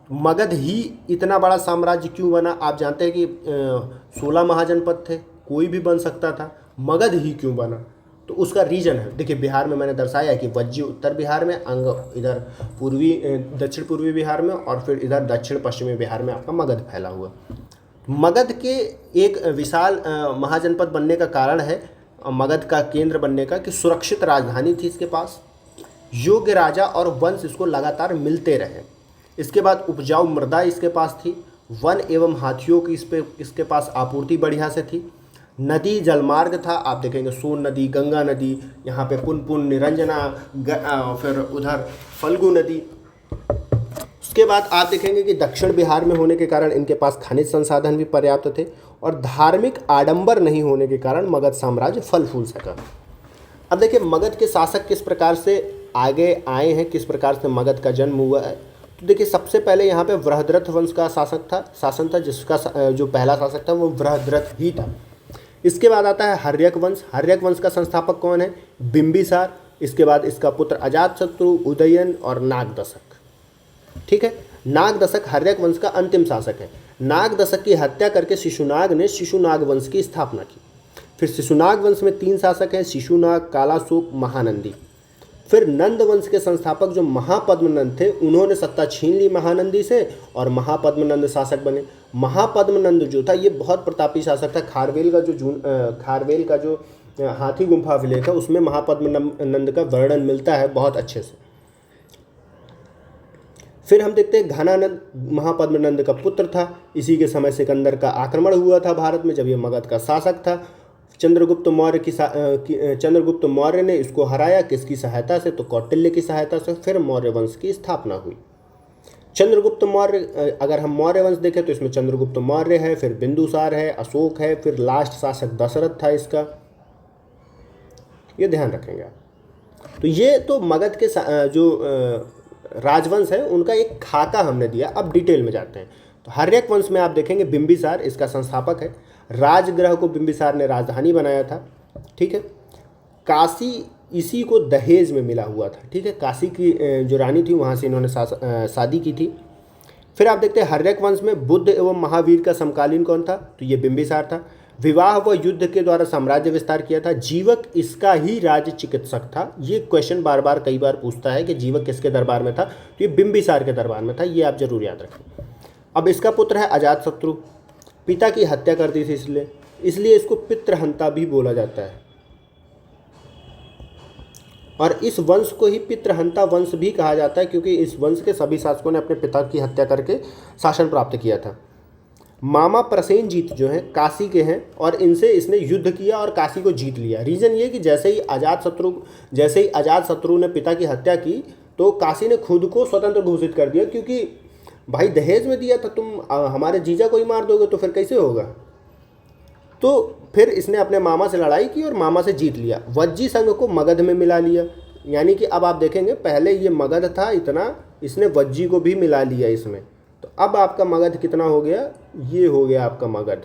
मगध ही इतना बड़ा साम्राज्य क्यों बना? आप जानते हैं कि 16 महाजनपद थे, कोई भी बन सकता था, मगध ही क्यों बना? तो उसका रीजन है, देखिए बिहार में मैंने दर्शाया कि वज्जी उत्तर बिहार में, अंग इधर दक्षिण पूर्वी बिहार में, और फिर इधर दक्षिण पश्चिमी बिहार में आपका मगध फैला हुआ। मगध के एक विशाल महाजनपद बनने का कारण है, मगध का केंद्र बनने का, कि सुरक्षित राजधानी थी इसके पास, योग्य राजा और वंश इसको लगातार मिलते रहे। इसके बाद उपजाऊ मृदा इसके पास थी, वन एवं हाथियों की इसके पास आपूर्ति बढ़िया से थी, नदी जलमार्ग था, आप देखेंगे सोन नदी, गंगा नदी, यहाँ पे पुनपुन, निरंजना, फिर उधर फल्गु नदी। उसके बाद आप देखेंगे कि दक्षिण बिहार में होने के कारण इनके पास खनिज संसाधन भी पर्याप्त थे, और धार्मिक आडंबर नहीं होने के कारण मगध साम्राज्य फल फूल सका। अब देखिए मगध के शासक किस प्रकार से आगे आए हैं, किस प्रकार से मगध का जन्म हुआ है। तो देखिए सबसे पहले यहाँ पे वृहद्रथ वंश का शासन था, जिसका जो पहला शासक था वो वृहद्रथ ही था। इसके बाद आता है हर्यक वंश। हर्यक वंश का संस्थापक कौन है? बिंबिसार। इसके बाद इसका पुत्र अजातशत्रु, उदयन और नागदशक। ठीक है, नागदशक हर्यक वंश का अंतिम शासक है। नागदशक की हत्या करके शिशुनाग ने शिशुनाग वंश की स्थापना की। फिर शिशुनाग वंश में 3 शासक हैं, शिशुनाग, कालाशोक, महानंदी। फिर नंद वंश के संस्थापक जो महापद्मनंद थे, उन्होंने सत्ता छीन ली महानंदी से और महापद्मनंद शासक बने। महापद्मनंद जो था ये बहुत प्रतापी शासक था। खारवेल का जो हाथी गुम्फा अभिलेख है उसमें महापद्मनंद का वर्णन मिलता है बहुत अच्छे से। फिर हम देखते हैं घनानंद महापद्मनंद का पुत्र था। इसी के समय सिकंदर का आक्रमण हुआ था भारत में, जब ये मगध का शासक था। चंद्रगुप्त मौर्य ने इसको हराया, किसकी सहायता से? तो कौटिल्य की सहायता से। फिर मौर्य वंश की स्थापना हुई। चंद्रगुप्त मौर्य, अगर हम मौर्य वंश देखें तो इसमें चंद्रगुप्त मौर्य है, फिर बिंदुसार है, अशोक है, फिर लास्ट शासक दशरथ था इसका, ये ध्यान रखेंगे आप। तो ये तो मगध के जो राजवंश है उनका एक खाका हमने दिया। अब डिटेल में जाते हैं। तो हर्यक वंश में आप देखेंगे बिंबिसार इसका संस्थापक है। राजगृह को बिंबिसार ने राजधानी बनाया था। ठीक है, काशी इसी को दहेज में मिला हुआ था। ठीक है, काशी की जो रानी थी वहाँ से इन्होंने शादी की थी। फिर आप देखते हैं हर्यक वंश में बुद्ध एवं महावीर का समकालीन कौन था? तो ये बिंबिसार था। विवाह व युद्ध के द्वारा साम्राज्य विस्तार किया था। जीवक इसका ही राज्य चिकित्सक था। ये क्वेश्चन बार बार कई बार पूछता है कि जीवक किसके दरबार में था? तो ये बिंबिसार के दरबार में था, ये आप जरूर याद रखें। अब इसका पुत्र है अजातशत्रु, पिता की हत्या कर दी थी इसलिए इसको पितृहंता भी बोला जाता है, और इस वंश को ही पितृहंता वंश भी कहा जाता है, क्योंकि इस वंश के सभी शासकों ने अपने पिता की हत्या करके शासन प्राप्त किया था। मामा प्रसेनजीत जो हैं काशी के हैं, और इनसे इसने युद्ध किया और काशी को जीत लिया। रीज़न ये कि जैसे ही अजातशत्रु ने पिता की हत्या की तो काशी ने खुद को स्वतंत्र घोषित कर दिया, क्योंकि भाई दहेज में दिया था, तुम हमारे जीजा को ही मार दोगे तो फिर कैसे होगा। तो फिर इसने अपने मामा से लड़ाई की और मामा से जीत लिया। वज्जी संघ को मगध में मिला लिया, यानी कि अब आप देखेंगे पहले ये मगध था इतना, इसने वज्जी को भी मिला लिया इसमें। तो अब आपका मगध कितना हो गया? ये हो गया आपका मगध।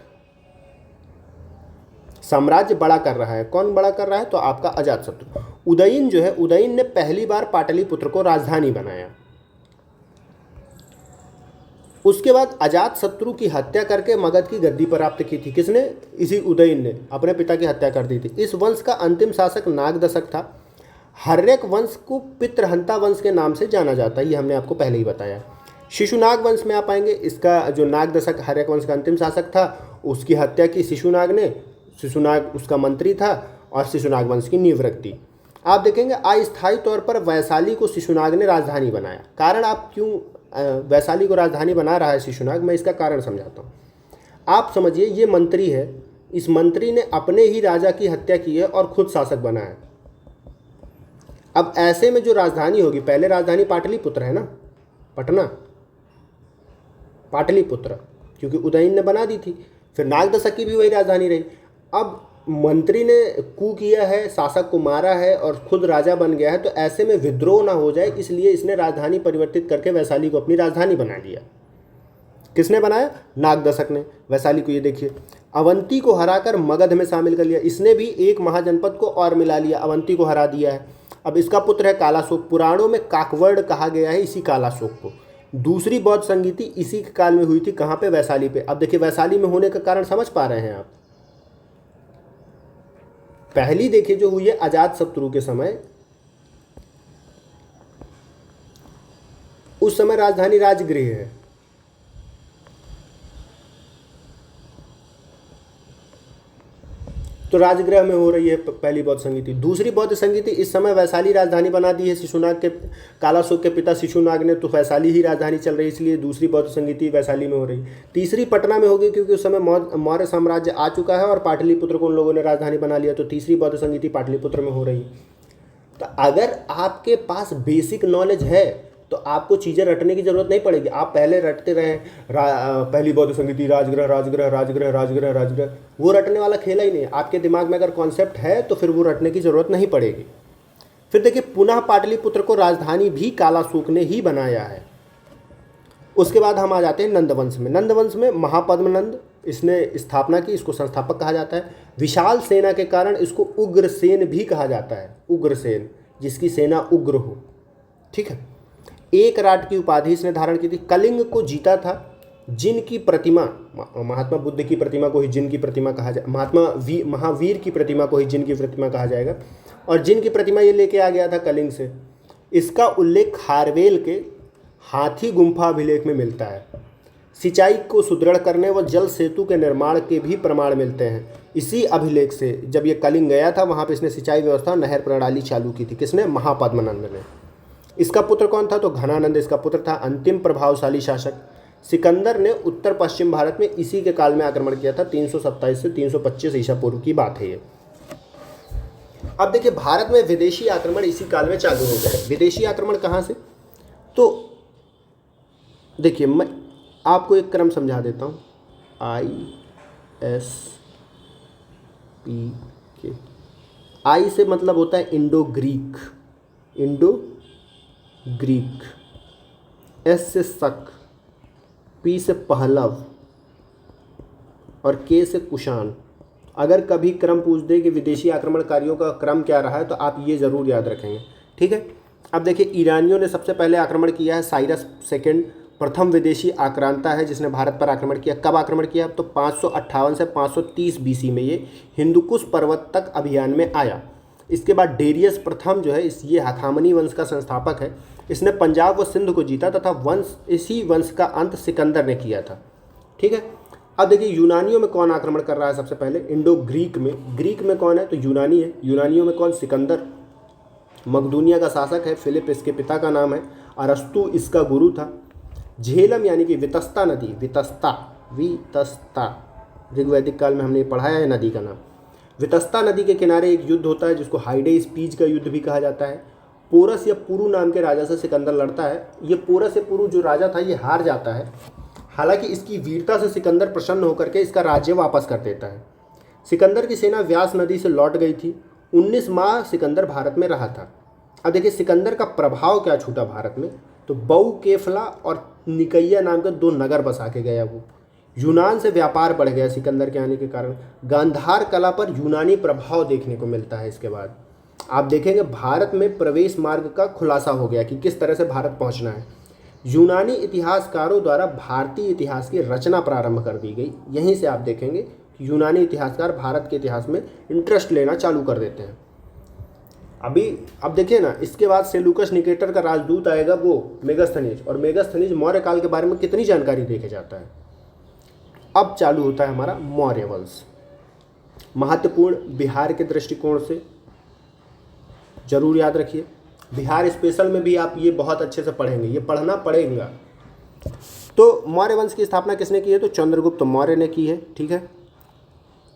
साम्राज्य बड़ा कर रहा है। कौन बड़ा कर रहा है? तो आपका अजातशत्रु। उदयन जो है, उदयन ने पहली बार पाटलिपुत्र को राजधानी बनाया। उसके बाद अजातशत्रु की हत्या करके मगध की गद्दी प्राप्त की थी। किसने? इसी उदयन ने अपने पिता की हत्या कर दी थी। इस वंश का अंतिम शासक नागदशक था। हर्यक वंश को पितृहंता वंश के नाम से जाना जाता है, ये हमने आपको पहले ही बताया। शिशुनाग वंश में आप आएंगे, इसका जो नागदशक हर्यक वंश का अंतिम शासक था, उसकी हत्या की शिशुनाग ने। शिशुनाग उसका मंत्री था और शिशुनाग वंश की नींव रख दी। आप देखेंगे अस्थायी तौर पर वैशाली को शिशुनाग ने राजधानी बनाया। कारण आप क्यों वैशाली को राजधानी बना रहा है शिशुनाग, मैं इसका कारण समझाता हूँ। आप समझिए ये मंत्री है, इस मंत्री ने अपने ही राजा की हत्या की है और खुद शासक बना है। अब ऐसे में जो राजधानी होगी, पहले राजधानी पाटलिपुत्र है ना, पटना, पाटलिपुत्र, क्योंकि उदयन ने बना दी थी। फिर नागदशक की भी वही राजधानी रही। अब मंत्री ने कू किया है, शासक को मारा है और खुद राजा बन गया है, तो ऐसे में विद्रोह ना हो जाए इसलिए इसने राजधानी परिवर्तित करके वैशाली को अपनी राजधानी बना लिया। किसने बनाया? नागदशक ने। वैशाली को ये देखिए, अवंती को हराकर मगध में शामिल कर लिया। इसने भी एक महाजनपद को और मिला लिया, अवंती को हरा दिया है। अब इसका पुत्र है कालाशोक। पुराणों में काकवर्ण कहा गया है इसी कालाशोक को। दूसरी बौद्ध संगीति इसी के काल में हुई थी। कहाँ पे? वैशाली पे। अब देखिए वैशाली में होने का कारण समझ पा रहे हैं आप। पहली देखिए जो हुई है अजातशत्रु के समय, उस समय राजधानी राजगृह है। तो राजगृह में हो रही है पहली बौद्ध संगीति। दूसरी बौद्ध संगीति इस समय वैशाली राजधानी बना दी है शिशुनाग के, कालाशोक के पिता शिशुनाग ने, तो वैशाली ही राजधानी चल रही, इसलिए दूसरी बौद्ध संगीति वैशाली में हो रही। तीसरी पटना में होगी क्योंकि उस समय मौर्य साम्राज्य आ चुका है और पाटलिपुत्र को उन लोगों ने राजधानी बना लिया, तो तीसरी बौद्ध संगीति पाटलिपुत्र में हो रही। तो अगर आपके पास बेसिक नॉलेज है तो आपको चीज़ें रटने की जरूरत नहीं पड़ेगी। आप पहले रटते रहें पहली बौद्ध संगीति राजगृह राजगृह राजगृह राजगृह राजगृह, वो रटने वाला खेला ही नहीं। आपके दिमाग में अगर कॉन्सेप्ट है तो फिर वो रटने की जरूरत नहीं पड़ेगी। फिर देखिए पुनः पाटलिपुत्र को राजधानी भी कालाशोक ने ही बनाया है। उसके बाद हम आ जाते हैं नंदवंश में। नंदवंश में महापद्मनंद इसने स्थापना की, इसको संस्थापक कहा जाता है। विशाल सेना के कारण इसको उग्रसेन भी कहा जाता है, उग्रसेन, जिसकी सेना उग्र हो। ठीक है, एक राट की उपाधि इसने धारण की थी। कलिंग को जीता था, जिन की प्रतिमा, महात्मा बुद्ध की प्रतिमा को ही जिन की प्रतिमा कहा जाए, महावीर की प्रतिमा को ही जिन की प्रतिमा कहा जाएगा, और जिन की प्रतिमा ये लेके आ गया था कलिंग से। इसका उल्लेख खारवेल के हाथी गुम्फा अभिलेख में मिलता है। सिंचाई को सुदृढ़ करने व जल सेतु के निर्माण के भी प्रमाण मिलते हैं। इसी अभिलेख से जब ये कलिंग गया था वहाँ पे इसने सिंचाई व्यवस्था, नहर प्रणाली चालू की थी। किसने? महापद्मनंद ने। इसका पुत्र कौन था? तो घनानंद इसका पुत्र था। अंतिम प्रभावशाली शासक सिकंदर ने उत्तर पश्चिम भारत में इसी के काल में आक्रमण किया था। 327 से 325 ईसा पूर्व की बात है ये। अब देखिए भारत में विदेशी आक्रमण इसी काल में चालू हो गए। विदेशी आक्रमण कहाँ से? तो देखिए मैं आपको एक क्रम समझा देता हूँ। ISPK, आई से मतलब होता है Indo Greek, Indo Greek, S से शक, पी से पहलव और के से कुषाण। अगर कभी क्रम पूछ दे कि विदेशी आक्रमणकारियों का क्रम क्या रहा है तो आप ये ज़रूर याद रखेंगे। ठीक है, अब देखिए ईरानियों ने सबसे पहले आक्रमण किया है। साइरस सेकेंड प्रथम विदेशी आक्रांता है जिसने भारत पर आक्रमण किया। कब आक्रमण किया? तो 558 से 530 BC में ये हिंदुकुश पर्वत तक अभियान में आया। इसके बाद डेरियस प्रथम जो है ये हखामनी वंश का संस्थापक है। इसने पंजाब व सिंध को जीता तथा इसी वंश का अंत सिकंदर ने किया था। ठीक है, अब देखिए यूनानियों में कौन आक्रमण कर रहा है सबसे पहले? इंडो ग्रीक में। ग्रीक में कौन है? तो यूनानी है। यूनानियों में कौन? सिकंदर मकदूनिया का शासक है। फिलिप इसके पिता का नाम है। अरस्तु इसका गुरु था। झेलम यानी कि वितस्ता नदी, वितस्ता ऋग्वैदिक काल में हमने पढ़ाया है नदी का नाम। वितस्ता नदी के किनारे एक युद्ध होता है जिसको हाइडेस्पीज का युद्ध भी कहा जाता है। पोरस या पुरु नाम के राजा से सिकंदर लड़ता है। ये पोरस या पुरु जो राजा था ये हार जाता है। हालांकि इसकी वीरता से सिकंदर प्रसन्न होकर के इसका राज्य वापस कर देता है। सिकंदर की सेना व्यास नदी से लौट गई थी। 19 माह सिकंदर भारत में रहा था। अब देखिए सिकंदर का प्रभाव क्या छूटा भारत में? तो बऊ केफला और निकैया नाम के 2 नगर बसा के गया वो। यूनान से व्यापार बढ़ गया सिकंदर के आने के कारण। गांधार कला पर यूनानी प्रभाव देखने को मिलता है। इसके बाद आप देखेंगे भारत में प्रवेश मार्ग का खुलासा हो गया कि किस तरह से भारत पहुंचना है। यूनानी इतिहासकारों द्वारा भारतीय इतिहास की रचना प्रारंभ कर दी गई। यहीं से आप देखेंगे कि यूनानी इतिहासकार भारत के इतिहास में इंटरेस्ट लेना चालू कर देते हैं। अब देखिए ना, इसके बाद सेलूकस निकेटर का राजदूत आएगा वो मेगास्थनीज, और मेगास्थनीज मौर्य काल के बारे में कितनी जानकारी देके जाता है। अब चालू होता है हमारा मौर्य वंश। महत्वपूर्ण बिहार के दृष्टिकोण से जरूर याद रखिए। बिहार स्पेशल में भी आप ये बहुत अच्छे से पढ़ेंगे, ये पढ़ना पड़ेगा। तो मौर्य वंश की स्थापना किसने की है? तो चंद्रगुप्त मौर्य ने की है। ठीक है,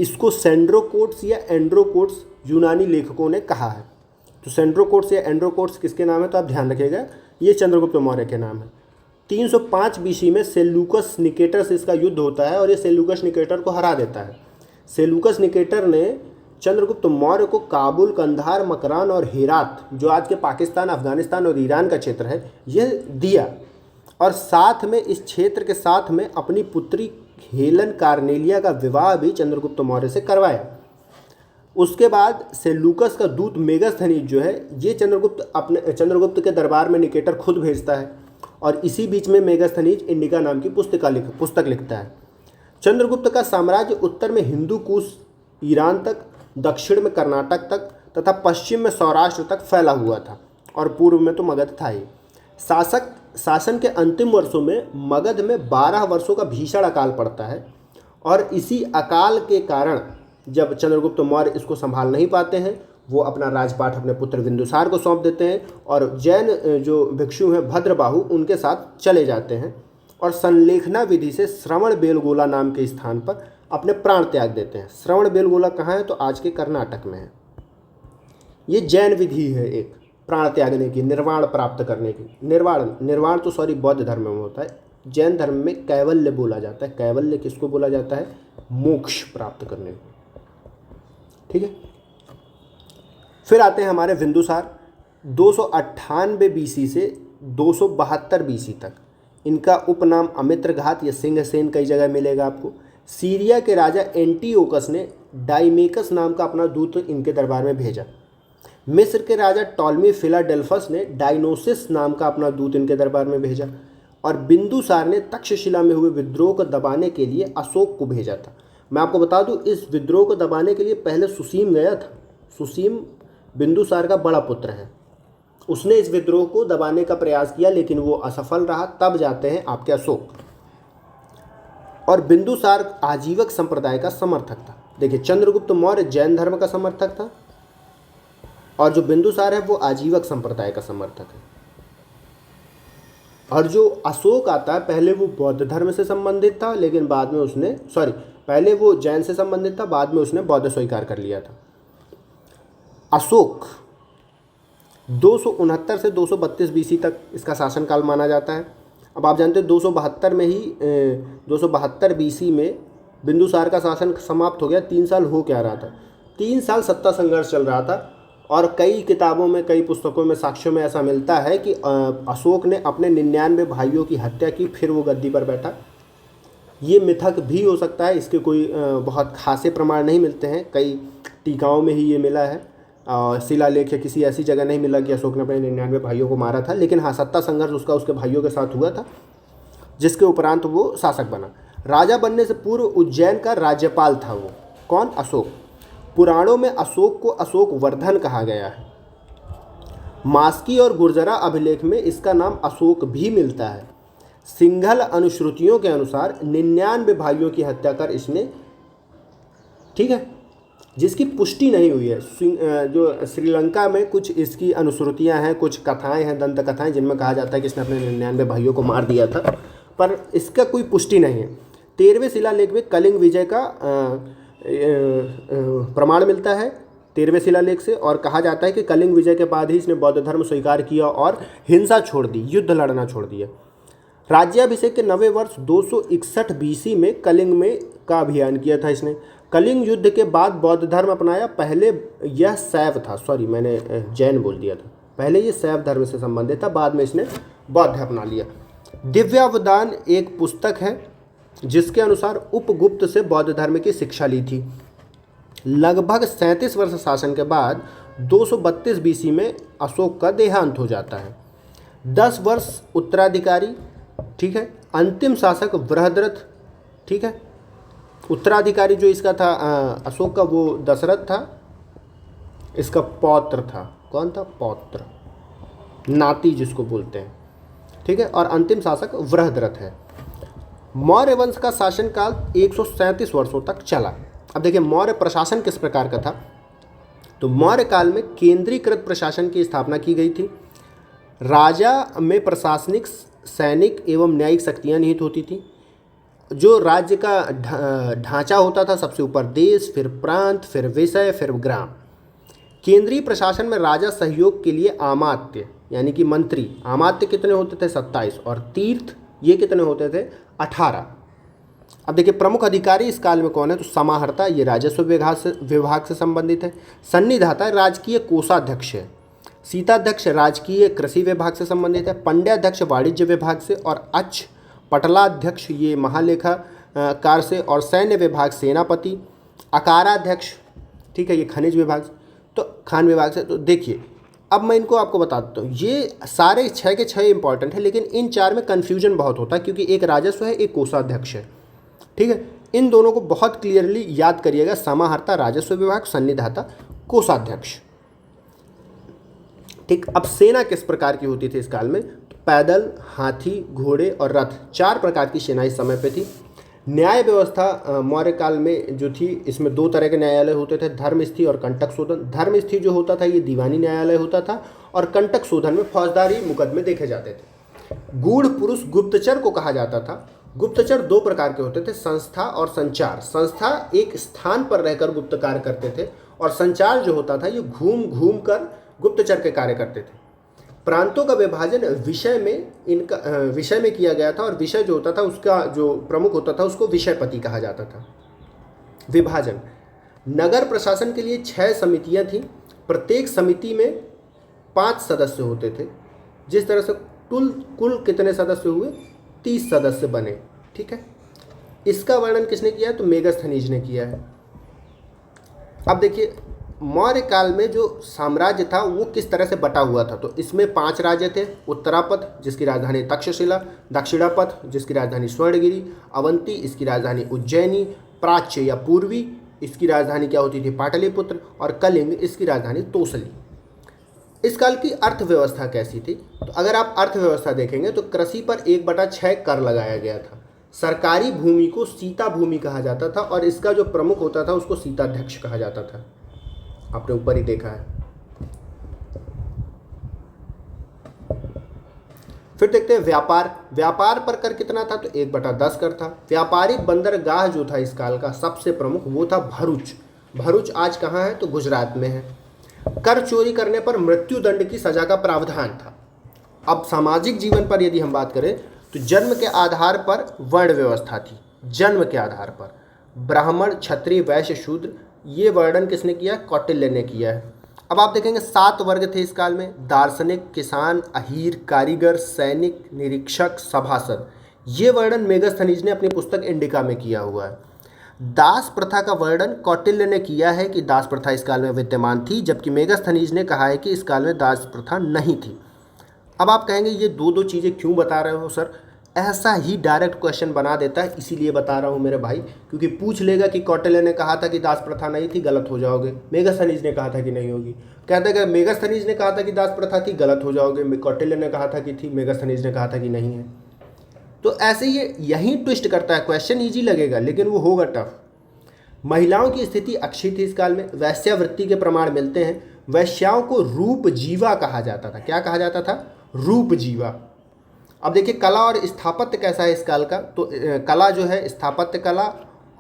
इसको सेंड्रोकोट्स या एंड्रोकोट्स यूनानी लेखकों ने कहा है। तो सेंड्रोकोट्स या एंड्रोकोट्स किसके नाम है? तो आप ध्यान रखिएगा, ये चंद्रगुप्त मौर्य के नाम है। 305 BC में सेलूकस निकेटर से इसका युद्ध होता है और ये सेलूकस निकेटर को हरा देता है। सेलूकस निकेटर ने चंद्रगुप्त मौर्य को काबुल, कंधार, मकरान और हेरात, जो आज के पाकिस्तान, अफगानिस्तान और ईरान का क्षेत्र है, यह दिया। और साथ में इस क्षेत्र के साथ में अपनी पुत्री हेलन कार्नेलिया का विवाह भी चंद्रगुप्त मौर्य से करवाया। उसके बाद सेलूकस का दूत मेगास्थनीज जो है ये चंद्रगुप्त के दरबार में निकेटर खुद भेजता है। और इसी बीच में मेगास्थनीज इंडिका नाम की पुस्तक लिखता है। चंद्रगुप्त का साम्राज्य उत्तर में हिंदू कुश, ईरान तक दक्षिण में कर्नाटक तक तथा पश्चिम में सौराष्ट्र तक फैला हुआ था और पूर्व में तो मगध था ही। शासन के अंतिम वर्षों में मगध में 12 वर्षों का भीषण अकाल पड़ता है और इसी अकाल के कारण जब चंद्रगुप्त मौर्य इसको संभाल नहीं पाते हैं, वो अपना राजपाट अपने पुत्र बिंदुसार को सौंप देते हैं और जैन जो भिक्षु हैं भद्रबाहु उनके साथ चले जाते हैं और संलेखना विधि से श्रवण बेलगोला नाम के स्थान पर अपने प्राण त्याग देते हैं। श्रवण बेलगोला कहाँ है? तो आज के कर्नाटक में है। ये जैन विधि है एक प्राण त्यागने की, निर्वाण प्राप्त करने की। निर्वाण तो बौद्ध धर्म में होता है, जैन धर्म में कैवल्य बोला जाता है। कैवल्य किसको बोला जाता है? मोक्ष प्राप्त करने को। ठीक है, फिर आते हैं हमारे बिंदुसार। 298 बीसी से 272 बीसी तक इनका उपनाम अमित्रघात या सिंहसेन कई जगह मिलेगा आपको। सीरिया के राजा एंटीओकस ने डाइमेकस नाम का अपना दूत इनके दरबार में भेजा। मिस्र के राजा टॉलमी फिलाडेल्फस ने डायनोसिस नाम का अपना दूत इनके दरबार में भेजा और बिंदुसार ने तक्षशिला में हुए विद्रोह को दबाने के लिए अशोक को भेजा था। मैं आपको बता दूं, इस विद्रोह को दबाने के लिए पहले सुसीम गया था। सुसीम बिंदुसार का बड़ा पुत्र है, उसने इस विद्रोह को दबाने का प्रयास किया लेकिन वो असफल रहा। तब जाते हैं आपके अशोक। और बिंदुसार आजीवक संप्रदाय का समर्थक था। देखिए, चंद्रगुप्त मौर्य जैन धर्म का समर्थक था और जो बिंदुसार है वो आजीवक संप्रदाय का समर्थक है। और जो अशोक आता है, पहले वो बौद्ध धर्म से संबंधित था लेकिन बाद में उसने पहले वो जैन से संबंधित था, बाद में उसने बौद्ध स्वीकार कर लिया था। अशोक 269 से 232 बीसी तक इसका शासनकाल माना जाता है। अब आप जानते हैं 272 बीसी में बिंदुसार का शासन समाप्त हो गया। 3 साल हो क्या रहा था? 3 साल सत्ता संघर्ष चल रहा था और कई किताबों में, कई पुस्तकों में, साक्ष्यों में ऐसा मिलता है कि अशोक ने अपने 99 भाइयों की हत्या की, फिर वो गद्दी पर बैठा। ये मिथक भी हो सकता है, इसके कोई बहुत खासे प्रमाण नहीं मिलते हैं। कई टीकाओं में ही ये मिला है, शिलालेख या किसी ऐसी जगह नहीं मिला कि अशोक ने अपने 99 भाइयों को मारा था। लेकिन हाँ, सत्ता संघर्ष उसका उसके भाइयों के साथ हुआ था, जिसके उपरांत वो शासक बना। राजा बनने से पूर्व उज्जैन का राज्यपाल था वो। कौन? अशोक। पुराणों में अशोक को अशोक वर्धन कहा गया है। मास्की और गुर्जरा अभिलेख में इसका नाम अशोक भी मिलता है। सिंघल अनुश्रुतियों के अनुसार 99 भाइयों की हत्या कर इसने, ठीक है, जिसकी पुष्टि नहीं हुई है। जो श्रीलंका में कुछ इसकी अनुश्रुतियां हैं, कुछ कथाएं हैं, दंत कथाएं, जिनमें कहा जाता है कि इसने अपने 99 भाइयों को मार दिया था, पर इसका कोई पुष्टि नहीं है। 13वें शिलालेख में कलिंग विजय का प्रमाण मिलता है 13वें शिलालेख से, और कहा जाता है कि कलिंग विजय के बाद ही इसने बौद्ध धर्म स्वीकार किया और हिंसा छोड़ दी, युद्ध लड़ना छोड़ दिया। राज्याभिषेक के 90 वर्ष 261 बीसी में कलिंग में का अभियान किया था इसने। कलिंग युद्ध के बाद बौद्ध धर्म अपनाया। पहले यह शैव था, मैंने जैन बोल दिया था, पहले ये शैव धर्म से संबंधित था, बाद में इसने बौद्ध अपना लिया। दिव्यावदान एक पुस्तक है जिसके अनुसार उपगुप्त से बौद्ध धर्म की शिक्षा ली थी। लगभग 37 वर्ष शासन के बाद 232 बीसी में अशोक का देहांत हो जाता है। 10 वर्ष उत्तराधिकारी, ठीक है, अंतिम शासक बृहद्रथ, ठीक है, उत्तराधिकारी जो इसका था अशोक का, वो दशरथ था, इसका पौत्र था। कौन था? पौत्र, नाती जिसको बोलते हैं, ठीक है, और अंतिम शासक बृहद्रथ है। मौर्य वंश का शासनकाल 137 वर्षों तक चला। अब देखिए मौर्य प्रशासन किस प्रकार का था। तो मौर्य काल में केंद्रीकृत प्रशासन की स्थापना की गई थी। राजा में प्रशासनिक, सैनिक एवं न्यायिक शक्तियाँ निहित होती थी। जो राज्य का ढांचा होता था, सबसे ऊपर देश, फिर प्रांत, फिर विषय, फिर ग्राम। केंद्रीय प्रशासन में राजा सहयोग के लिए आमात्य यानी कि मंत्री, आमात्य कितने होते थे? 27, और तीर्थ ये कितने होते थे? 18। अब देखिए प्रमुख अधिकारी इस काल में कौन है? तो समाहर्ता, ये राजस्व विभाग से संबंधित है। सन्निधाता राजकीय कोषाध्यक्ष है। सीताध्यक्ष राजकीय कृषि विभाग से संबंधित है। पंड्याध्यक्ष वाणिज्य विभाग से, और अक्ष पटलाध्यक्ष ये महालेखाकार से, और सैन्य विभाग सेनापति। अकाराध्यक्ष, ठीक है, ये खनिज विभाग, तो खान विभाग से। तो देखिए अब मैं इनको आपको बता देता हूँ, ये सारे 6 के 6 इंपॉर्टेंट है, लेकिन इन 4 में कन्फ्यूजन बहुत होता है क्योंकि एक राजस्व है, एक कोषाध्यक्ष है, ठीक है। इन दोनों को बहुत क्लियरली याद करिएगा, समाहर्ता राजस्व विभाग, सन्निधाता कोषाध्यक्ष। ठीक, अब सेना किस प्रकार की होती थी इस काल में? तो पैदल, हाथी, घोड़े और रथ, 4 प्रकार की सेना इस समय पे थी। न्याय व्यवस्था मौर्य काल में जो थी, इसमें 2 तरह के न्यायालय होते थे, धर्मस्थी और कंटक शोधन। धर्मस्थी जो होता था ये दीवानी न्यायालय होता था, और कंटक शोधन में फौजदारी मुकदमे देखे जाते थे। गूढ़ पुरुष गुप्तचर को कहा जाता था। गुप्तचर 2 प्रकार के होते थे, संस्था और संचार। संस्था एक स्थान पर रहकर गुप्त कार्य करते थे, और संचार जो होता था ये घूम घूम कर गुप्तचर के कार्य करते थे। प्रांतों का विभाजन विषय में किया गया था, और विषय जो होता था उसका जो प्रमुख होता था उसको विषयपति कहा जाता था। विभाजन, नगर प्रशासन के लिए 6 समितियां थीं। प्रत्येक समिति में 5 सदस्य होते थे। जिस तरह से कुल कितने सदस्य हुए? 30 सदस्य बने। ठीक है, इसका वर्णन किसने किया है? तो मेगस्थनीज ने किया है। अब देखिए मौर्य काल में जो साम्राज्य था वो किस तरह से बटा हुआ था। तो इसमें 5 राज्य थे, उत्तरापथ जिसकी राजधानी तक्षशिला, दक्षिणापथ जिसकी राजधानी स्वर्णगिरी, अवंती इसकी राजधानी उज्जैनी, प्राच्य या पूर्वी इसकी राजधानी क्या होती थी? पाटलिपुत्र, और कलिंग इसकी राजधानी तोसली। इस काल की अर्थव्यवस्था कैसी थी? तो अगर आप अर्थव्यवस्था देखेंगे तो कृषि पर 1/6 कर लगाया गया था। सरकारी भूमि को सीता भूमि कहा जाता था, और इसका जो प्रमुख होता था उसको सीताध्यक्ष कहा जाता था। आपने ऊपर ही देखा है। फिर देखते हैं व्यापार। व्यापार पर कर कितना था? तो 1/10 कर था। व्यापारिक बंदरगाह जो था इस काल का सबसे प्रमुख वो था भरूच। भरूच आज कहाँ है? तो गुजरात में है। कर चोरी करने पर मृत्यु दंड की सजा का प्रावधान था। अब सामाजिक जीवन पर यदि हम बात करें तो जन्म के आधार पर वर्ण व्यवस्था थी। जन्म के आधार पर ब्राह्मण, क्षत्रिय, वैश्य, शूद्र, ये वर्णन किसने किया? कौटिल्य ने किया है। अब आप देखेंगे 7 वर्ग थे इस काल में: दार्शनिक, किसान, अहीर, कारीगर, सैनिक, निरीक्षक, सभासद। ये वर्णन मेगस्थनीज ने अपनी पुस्तक इंडिका में किया हुआ है। दास प्रथा का वर्णन कौटिल्य ने किया है कि दास प्रथा इस काल में विद्यमान थी, जबकि मेगस्थनीज ने कहा है कि इस काल में दास प्रथा नहीं थी। अब आप कहेंगे ये दो चीज़ें क्यों बता रहे हो सर? ऐसा ही डायरेक्ट क्वेश्चन बना देता है, इसीलिए बता रहा हूँ मेरे भाई, क्योंकि पूछ लेगा कि कौटिल्य ने कहा था कि दास प्रथा नहीं थी, गलत हो जाओगे। मेगस्थनीज ने कहा था कि नहीं होगी, कहते हैं कि मेगस्थनीज ने कहा था कि दास प्रथा थी, गलत हो जाओगे। कौटिल्य ने कहा था कि थी, मेगस्थनीज ने कहा था कि नहीं है। तो ऐसे ये यही ट्विस्ट करता है। क्वेश्चन ईजी लगेगा लेकिन वो होगा टफ। महिलाओं की स्थिति अच्छी थी इस काल में। वैश्यावृत्ति के प्रमाण मिलते हैं। वैश्याओं को रूप जीवा कहा जाता था। क्या कहा जाता था? रूप जीवा। अब देखिए कला और स्थापत्य कैसा है इस काल का। तो कला जो है, स्थापत्य कला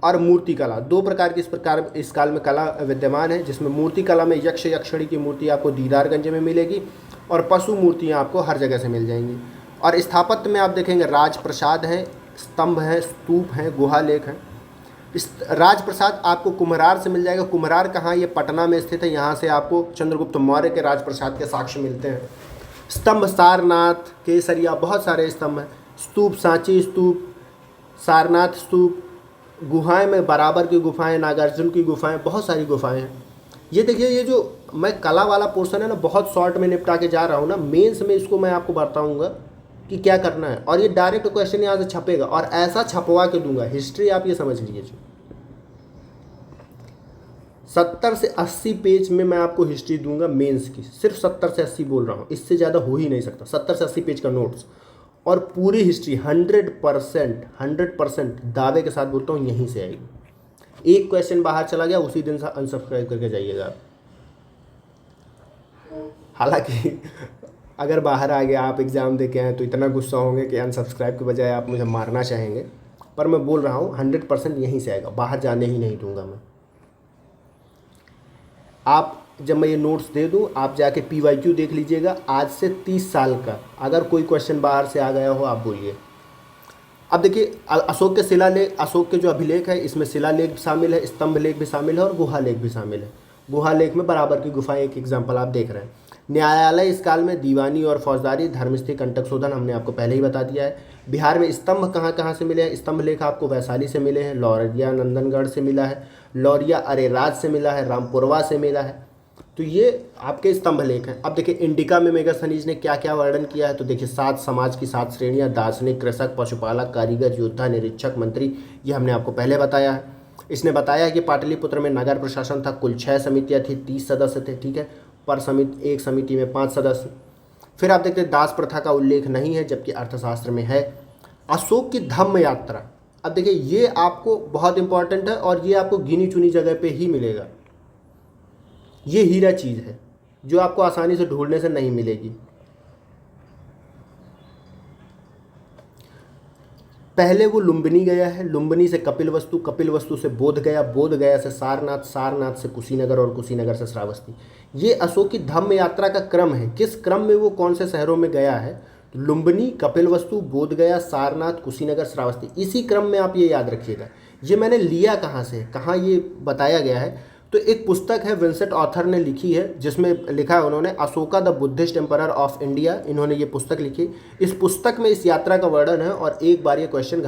और मूर्ति कला, 2 प्रकार की इस काल में कला विद्यमान है, जिसमें मूर्ति कला में यक्ष यक्षिणी की मूर्ति आपको दीदारगंज में मिलेगी, और पशु मूर्तियाँ आपको हर जगह से मिल जाएंगी। और स्थापत्य में आप देखेंगे राजप्रसाद हैं, स्तंभ हैं, स्तूप हैं, गुहा लेख हैं। इस राजप्रसाद आपको कुम्हरार से मिल जाएगा। कुम्हरार कहाँ? ये पटना में स्थित है। यहाँ से आपको चंद्रगुप्त मौर्य के राजप्रसाद के साक्ष्य मिलते हैं। स्तंभ सारनाथ, केसरिया, बहुत सारे स्तंभ हैं। स्तूप सांची स्तूप, सारनाथ स्तूप, गुफाएं में बराबर की गुफाएं, नागार्जुन की गुफाएं, बहुत सारी गुफाएं हैं। ये देखिए, ये जो मैं कला वाला पोर्शन है ना, बहुत शॉर्ट में निपटा के जा रहा हूँ ना। मेंस में इसको मैं आपको बताऊँगा कि क्या करना है, और ये डायरेक्ट क्वेश्चन यहाँ से छपेगा, और ऐसा छपवा के दूंगा। हिस्ट्री आप ये समझ लीजिए, 70 से 80 पेज में मैं आपको हिस्ट्री दूंगा मेंस की। सिर्फ 70 से 80 बोल रहा हूँ, इससे ज़्यादा हो ही नहीं सकता। 70 से 80 पेज का नोट्स और पूरी हिस्ट्री 100% दावे के साथ बोलता हूँ यहीं से आएगी। एक क्वेश्चन बाहर चला गया, उसी दिन से अनसब्सक्राइब करके जाइएगा। हालांकि अगर बाहर आ गया, आप एग्ज़ाम दे के आए, तो इतना गुस्सा होंगे कि अनसब्सक्राइब के बजाय आप मुझे मारना चाहेंगे। पर मैं बोल रहा हूँ 100% यहीं से आएगा, बाहर जाने ही नहीं दूंगा मैं। आप जब मैं ये नोट्स दे दूं, आप जाके PYQ देख लीजिएगा आज से 30 साल का। अगर कोई क्वेश्चन बाहर से आ गया हो आप बोलिए। अब देखिए अशोक के शिलालेख, अशोक के जो अभिलेख है इसमें शिलालेख शामिल है, स्तंभ लेख भी शामिल है, और गुहा लेख भी शामिल है। गुहा लेख में बराबर की गुफाएं, एक एग्जाम्पल आप देख रहे हैं। न्यायालय इस काल में दीवानी और फौजदारी, धर्मस्थी, कंटक शोधन हमने आपको पहले ही बता दिया है। बिहार में स्तंभ कहाँ कहाँ से मिले हैं? स्तंभ लेख आपको वैशाली से मिले हैं, लौरिया नंदनगढ़ से मिला है, लौरिया अरेराज से मिला है, रामपुरवा से मिला है। तो ये आपके स्तंभ लेख हैं। अब देखिए इंडिका में मेगास्थनीज ने क्या क्या वर्णन किया है, तो देखिए 7 समाज की 7 श्रेणियां, दार्शनिक, कृषक, पशुपालक, कारीगर, योद्धा, निरीक्षक, मंत्री, ये हमने आपको पहले बताया है। इसने बताया है कि पाटलिपुत्र में नगर प्रशासन था, कुल 6 समितियाँ थी, 30 सदस्य थे, ठीक है, पर समिति एक समिति में 5 सदस्य। फिर आप देखते हैं दास प्रथा का उल्लेख नहीं है, जबकि अर्थशास्त्र में है। अशोक की धम्म यात्रा, अब देखिए ये आपको बहुत इंपॉर्टेंट है और ये आपको गिनी चुनी जगह पे ही मिलेगा। ये हीरा चीज़ है जो आपको आसानी से ढूंढने से नहीं मिलेगी। पहले वो लुम्बिनी गया है, लुम्बिनी से कपिल वस्तु, कपिल वस्तु से बोध गया, बोध गया से सारनाथ, सारनाथ से कुशीनगर और कुशीनगर से श्रावस्ती। ये अशोक की धम्म यात्रा का क्रम है। किस क्रम में वो कौन से शहरों में गया है, तो लुम्बिनी, कपिल वस्तु, बोध गया, सारनाथ, कुशीनगर, श्रावस्ती, इसी क्रम में आप ये याद रखिएगा। ये मैंने लिया कहाँ से, कहाँ ये बताया गया है, तो एक पुस्तक है विंसेंट ऑथर ने लिखी है, जिसमें लिखा है उन्होंने Ashoka the Buddhist emperor of India, इन्होंने ये पुस्तक लिखी। इस पुस्तक में इस यात्रा का वर्णन है और एक बार ये क्वेश्चन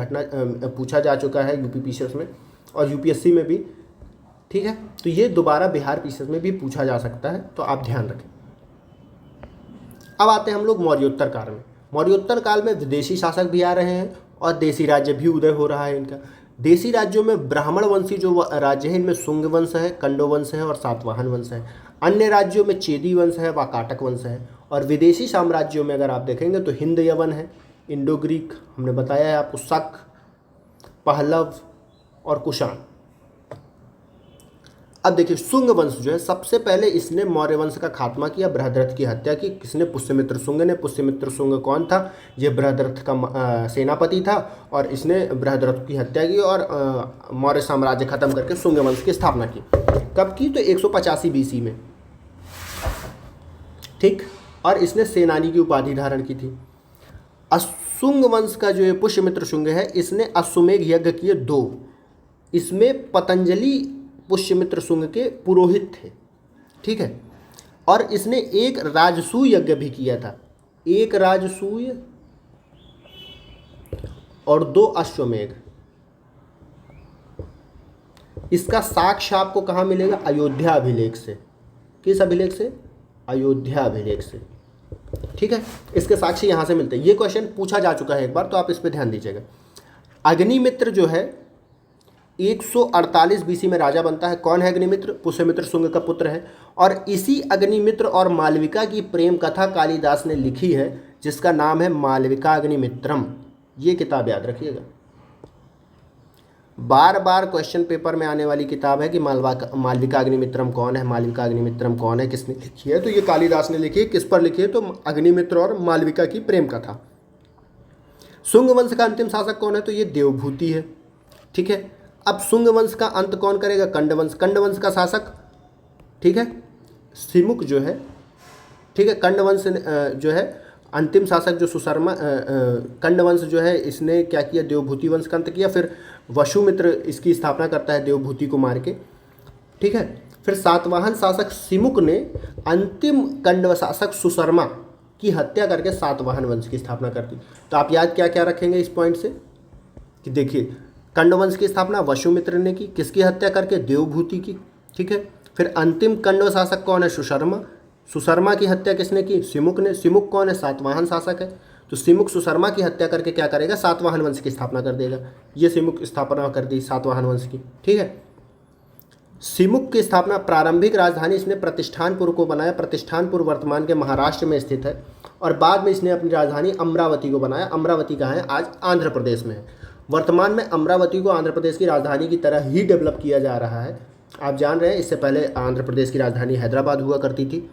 पूछा जा चुका है यूपीपीसीएस में और यूपीएससी में भी, ठीक है। तो ये दोबारा बिहार पीसीएस में भी पूछा जा सकता है, तो आप ध्यान रखें। अब आते हैं हम लोग मौर्योत्तर काल में। मौर्योत्तर काल में विदेशी शासक भी आ रहे हैं और देसी राज्य भी उदय हो रहा है इनका। देसी राज्यों में ब्राह्मण वंशी जो राज्य है, इनमें शुंग वंश है, कंडो वंश है और सातवाहन वंश है। अन्य राज्यों में चेदी वंश है व काटक वंश है। और विदेशी साम्राज्यों में अगर आप देखेंगे तो हिंद यवन है, इंडो ग्रीक हमने बताया है आपको, शक, पहलव और कुषाण। अब देखिए शुंग वंश जो है, सबसे पहले इसने मौर्य वंश का खात्मा किया, बृहद्रथ की हत्या की। किसने? पुष्यमित्र शुंग ने। पुष्यमित्र शुंग कौन था? ये बृहद्रथ का सेनापति था और इसने बृहद्रथ की हत्या की और मौर्य साम्राज्य खत्म करके शुंग वंश की स्थापना की। कब की? तो 185 BC में, ठीक। और इसने सेनानी की उपाधि धारण की थी। शुंग वंश का जो ये पुष्यमित्र शुंग है, इसने अश्वमेध यज्ञ किए 2। इसमें पतंजलि पुष्यमित्र शुंग के पुरोहित थे, ठीक है। और इसने एक राजसूय यज्ञ भी किया था, एक राजसूय और 2 अश्वमेध। इसका साक्ष्य आपको कहाँ मिलेगा? अयोध्या अभिलेख से। किस अभिलेख से? अयोध्या अभिलेख से, ठीक है। इसके साक्ष्य यहाँ से मिलते हैं। ये क्वेश्चन पूछा जा चुका है एक बार, तो आप इस पर ध्यान दीजिएगा। अग्निमित्र जो है 148 BC में राजा बनता है। कौन है अग्निमित्र? पुष्यमित्र शुंग का पुत्र है। और इसी अग्निमित्र और मालविका की प्रेम कथा कालिदास ने लिखी है, जिसका नाम है मालविका अग्निमित्रम। ये किताब याद रखिएगा, बार बार क्वेश्चन पेपर में आने वाली किताब है कि मालविका अग्निमित्रम कौन है, मालविका अग्निमित्रम कौन है, किसने लिखी है? तो ये कालिदास ने लिखी है। किस पर लिखी है? तो अग्निमित्र और मालविका की प्रेम कथा। शुंग वंश का अंतिम शासक कौन है? तो ये देवभूति है, ठीक है। अब शुंग वंश का अंत कौन करेगा? कंडवंश। कंडवंश का शासक, ठीक है, सिमुक जो है, ठीक है। कंडवंश जो है अंतिम शासक जो सुशर्मा, कंडवंश जो है इसने क्या किया? देवभूति वंश का अंत किया। फिर वसुमित्र इसकी स्थापना करता है देवभूति को मार के, ठीक है। फिर सातवाहन शासक सिमुक ने अंतिम कंडव शासक सुशर्मा की हत्या करके सातवाहन वंश की स्थापना कर दी। तो आप याद क्या क्या रखेंगे इस पॉइंट से कि देखिए कंडवंश की स्थापना वसुमित्र ने की, किसकी हत्या करके? देवभूति की, ठीक है। फिर अंतिम कंडव शासक कौन है? सुशर्मा। सुशर्मा की हत्या किसने की? सिमुक ने। सिमुक कौन है? सातवाहन शासक है। तो सिमुक सुशर्मा की हत्या करके क्या करेगा? सातवाहन वंश की स्थापना कर देगा। ये सिमुक स्थापना कर दी सातवाहन वंश की, ठीक है। सिमुक की स्थापना, प्रारंभिक राजधानी इसने प्रतिष्ठानपुर को बनाया। प्रतिष्ठानपुर वर्तमान के महाराष्ट्र में स्थित है। और बाद में इसने अपनी राजधानी अमरावती को बनाया। अमरावती कहाँ है? आज आंध्र प्रदेश में है। वर्तमान में अमरावती को आंध्र प्रदेश की राजधानी की तरह ही डेवलप किया जा रहा है। आप जान रहे हैं इससे पहले आंध्र प्रदेश की राजधानी हैदराबाद हुआ करती थी।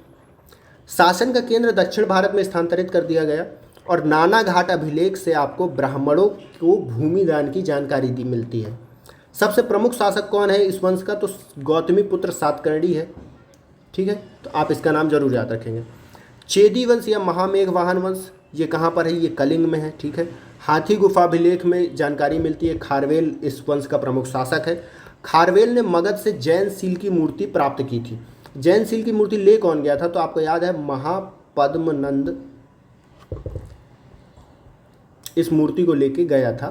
शासन का केंद्र दक्षिण भारत में स्थानांतरित कर दिया गया। और नाना घाट अभिलेख से आपको ब्राह्मणों को भूमि दान की जानकारी दी मिलती है। सबसे प्रमुख शासक कौन है इस वंश का? तो गौतमी पुत्र सातकर्णी है, ठीक है। तो आप इसका नाम जरूर याद रखेंगे। चेदी वंश या महामेघ वाहन वंश, ये कहाँ पर है? ये कलिंग में है, ठीक है। हाथी गुफा अभिलेख में जानकारी मिलती है। खारवेल इस वंश का प्रमुख शासक है। खारवेल ने मगध से जैन सील की मूर्ति प्राप्त की थी। जैन सील की मूर्ति ले कौन गया था? तो आपको याद है महापद्मनंद इस मूर्ति को लेके गया था।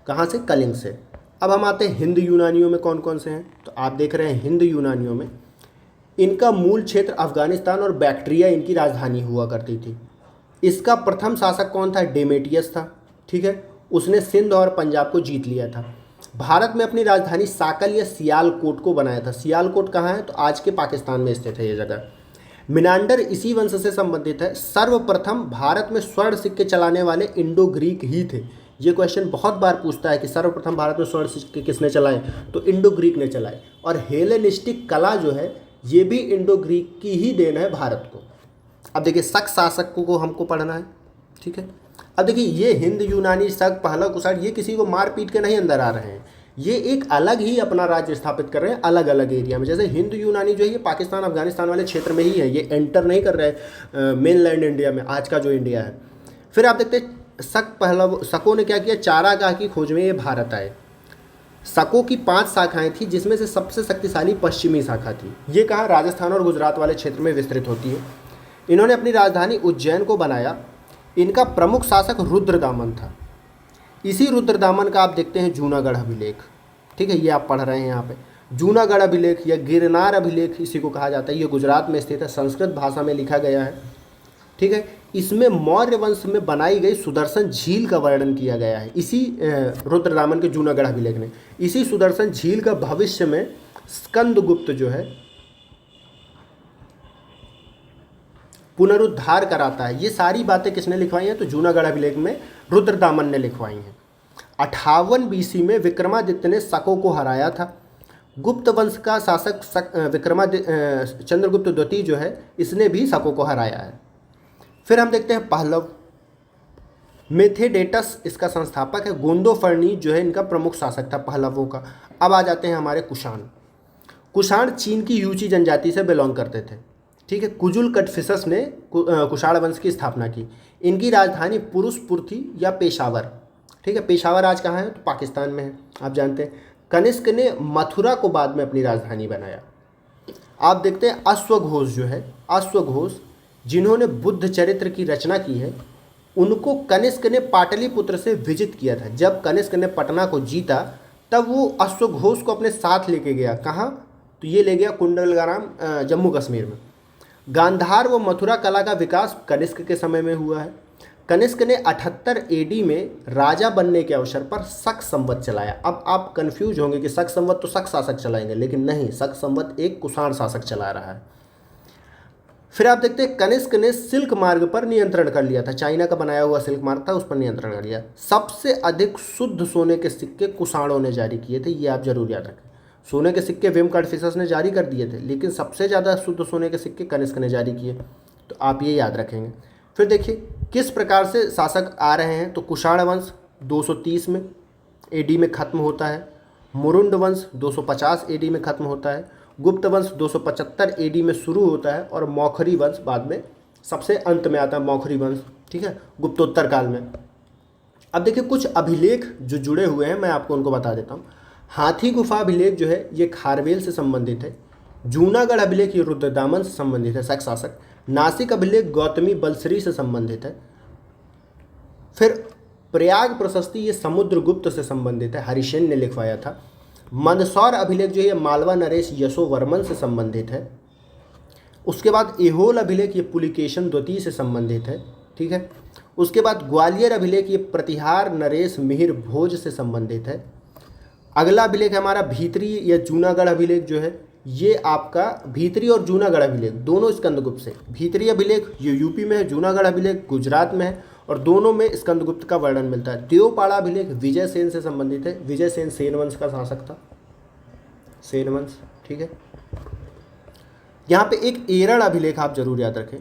कहाँ से? कलिंग से। अब हम आते हैं हिंद यूनानियों में कौन कौन से हैं। तो आप देख रहे हैं हिंद यूनानियों में इनका मूल क्षेत्र अफगानिस्तान और बैक्ट्रिया इनकी राजधानी हुआ करती थी। इसका प्रथम शासक कौन था? डेमेटियस था। ठीक है, उसने सिंध और पंजाब को जीत लिया था। भारत में अपनी राजधानी साकल या सियालकोट को बनाया था। सियालकोट कहाँ है? तो आज के पाकिस्तान में स्थित है ये जगह। मिनांडर इसी वंश से संबंधित है। सर्वप्रथम भारत में स्वर्ण सिक्के चलाने वाले इंडो ग्रीक ही थे। ये क्वेश्चन बहुत बार पूछता है कि सर्वप्रथम भारत में स्वर्ण सिक्के किसने चलाए? तो इंडो ग्रीक ने चलाए। और हेलेनिस्टिक कला जो है ये भी इंडो ग्रीक की ही देन है भारत को। अब देखिए शक शासकों को हमको पढ़ना है। ठीक है, अब देखिए ये हिंद यूनानी शक पहला कुषाण ये किसी को मार पीट के नहीं अंदर आ रहे हैं, ये एक अलग ही अपना राज्य स्थापित कर रहे हैं अलग अलग एरिया में। जैसे हिंद यूनानी जो है ये पाकिस्तान अफगानिस्तान वाले क्षेत्र में ही है, ये एंटर नहीं कर रहे मेन लैंड इंडिया में, आज का जो इंडिया है। फिर आप देखते हैं शकों ने क्या किया? चारागाह की खोज में ये भारत आए। शकों की 5 शाखाएं थी जिसमें से सबसे शक्तिशाली पश्चिमी शाखा थी। ये कहाँ? राजस्थान और गुजरात वाले क्षेत्र में विस्तृत होती है। इन्होंने अपनी राजधानी उज्जैन को बनाया। इनका प्रमुख शासक रुद्रदामन था। इसी रुद्रदामन का आप देखते हैं जूनागढ़ अभिलेख। ठीक है, ये आप पढ़ रहे हैं यहाँ पे जूनागढ़ अभिलेख या गिरनार अभिलेख इसी को कहा जाता है। ये गुजरात में स्थित है, संस्कृत भाषा में लिखा गया है। ठीक है, इसमें मौर्य वंश में बनाई गई सुदर्शन झील का वर्णन किया गया है इसी रुद्रदामन के जूनागढ़ अभिलेख ने। इसी सुदर्शन झील का भविष्य में स्कंदगुप्त जो है पुनरुद्धार कराता है। ये सारी बातें किसने लिखवाई हैं? तो जूनागढ़ अभिलेख में रुद्रदामन ने लिखवाई हैं। 58 बीसी में विक्रमादित्य ने शकों को हराया था। गुप्त वंश का शासक चंद्रगुप्त द्वितीय जो है इसने भी शकों को हराया है। फिर हम देखते हैं पहलव। मिथिडेटस इसका संस्थापक है। गोंदोफर्नी जो है इनका प्रमुख शासक था पहलवों का। अब आ जाते हैं हमारे कुषाण। कुषाण चीन की यूची जनजाति से बिलोंग करते थे। ठीक है, कुजुल कटफिसस ने कुषाण वंश की स्थापना की। इनकी राजधानी पुरुषपुर थी या पेशावर। ठीक है, पेशावर आज कहाँ है? तो पाकिस्तान में है, आप जानते हैं। कनिष्क ने मथुरा को बाद में अपनी राजधानी बनाया। आप देखते हैं अश्वघोष जो है, अश्वघोष जिन्होंने बुद्ध चरित्र की रचना की है, उनको कनिष्क ने पाटलिपुत्र से विजित किया था। जब कनिष्क ने पटना को जीता तब वो अश्वघोष को अपने साथ लेके गया। कहाँ? तो ये ले गया कुंडलग्राम, जम्मू कश्मीर में। गांधार व मथुरा कला का विकास कनिष्क के समय में हुआ है। कनिष्क ने 78 एडी में राजा बनने के अवसर पर शक संवत चलाया। अब आप कंफ्यूज होंगे कि शक संवत तो शक शासक चलाएंगे, लेकिन नहीं, शक संवत एक कुषाण शासक चला रहा है। फिर आप देखते हैं कनिष्क ने सिल्क मार्ग पर नियंत्रण कर लिया था। चाइना का बनाया हुआ सिल्क मार्ग था, उस पर नियंत्रण कर लिया। सबसे अधिक शुद्ध सोने के सिक्के कुषाणों ने जारी किए थे, ये आप जरूर याद रखें। सोने के सिक्के विम कटफिसस ने जारी कर दिए थे, लेकिन सबसे ज़्यादा शुद्ध सोने के सिक्के कनिष्क ने जारी किए, तो आप ये याद रखेंगे। फिर देखिए किस प्रकार से शासक आ रहे हैं। तो कुषाण वंश 230 में एडी में ख़त्म होता है। मुरुंड वंश 250 एडी में ख़त्म होता है। गुप्त वंश 275 एडी में शुरू होता है और मौखरी वंश बाद में सबसे अंत में आता है, मौखरी वंश। ठीक है, गुप्तोत्तर काल में। अब देखिए कुछ अभिलेख जो जुड़े हुए हैं मैं आपको उनको बता देता हूँ। हाथी गुफा अभिलेख जो है ये खारवेल से संबंधित है। जूनागढ़ अभिलेख ये रुद्रदामन से संबंधित है, शक शासक। नासिक अभिलेख गौतमी बलश्री से संबंधित है। फिर प्रयाग प्रशस्ति ये समुद्रगुप्त से संबंधित है, हरिसेन ने लिखवाया था। मंदसौर अभिलेख जो है मालवा नरेश यशोवर्मन से संबंधित है। उसके बाद एहोल अभिलेख ये पुलिकेशन द्वितीय से संबंधित है। ठीक है, उसके बाद ग्वालियर अभिलेख ये प्रतिहार नरेश मिहिर भोज से संबंधित है। अगला अभिलेख है हमारा भीतरी या जूनागढ़ अभिलेख जो है ये आपका भीतरी और जूनागढ़ अभिलेख दोनों स्कंदगुप्त से। भीतरी अभिलेख ये यूपी में है, जूनागढ़ अभिलेख गुजरात में है और दोनों में स्कंदगुप्त का वर्णन मिलता है। देवपाड़ा अभिलेख विजय सेन से संबंधित है। विजय सेन सेन वंश का शासक था, सेन वंश। ठीक है, यहाँ पे एक एरण अभिलेख आप जरूर याद रखें।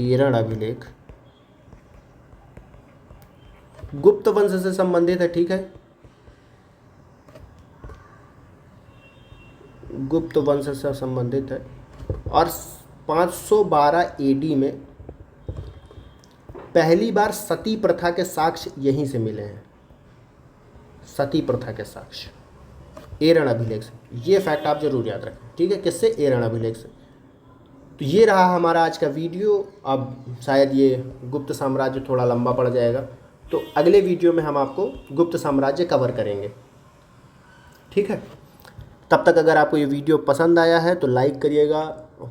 एरण अभिलेख गुप्त वंश से संबंधित है। ठीक है, गुप्त वंश से संबंधित है और 512 एडी में पहली बार सती प्रथा के साक्ष्य यहीं से मिले हैं। सती प्रथा के साक्ष्य एरण अभिलेख से, ये फैक्ट आप जरूर याद रखें। ठीक है, किससे? एरण अभिलेख से। तो ये रहा हमारा आज का वीडियो। अब शायद ये गुप्त साम्राज्य थोड़ा लंबा पड़ जाएगा, तो अगले वीडियो में हम आपको गुप्त साम्राज्य कवर करेंगे। ठीक है, तब तक अगर आपको ये वीडियो पसंद आया है तो लाइक करिएगा,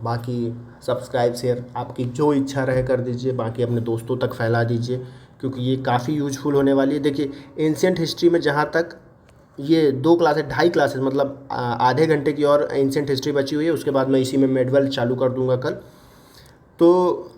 बाकी सब्सक्राइब शेयर आपकी जो इच्छा रहे कर दीजिए, बाकी अपने दोस्तों तक फैला दीजिए क्योंकि ये काफ़ी यूजफुल होने वाली है। देखिए एंशिएंट हिस्ट्री में जहाँ तक ये 2 क्लासेस 2.5 क्लासेस मतलब आधे घंटे की और एंशिएंट हिस्ट्री बची हुई है, उसके बाद मैं इसी में मेडवल चालू कर दूंगा कल तो,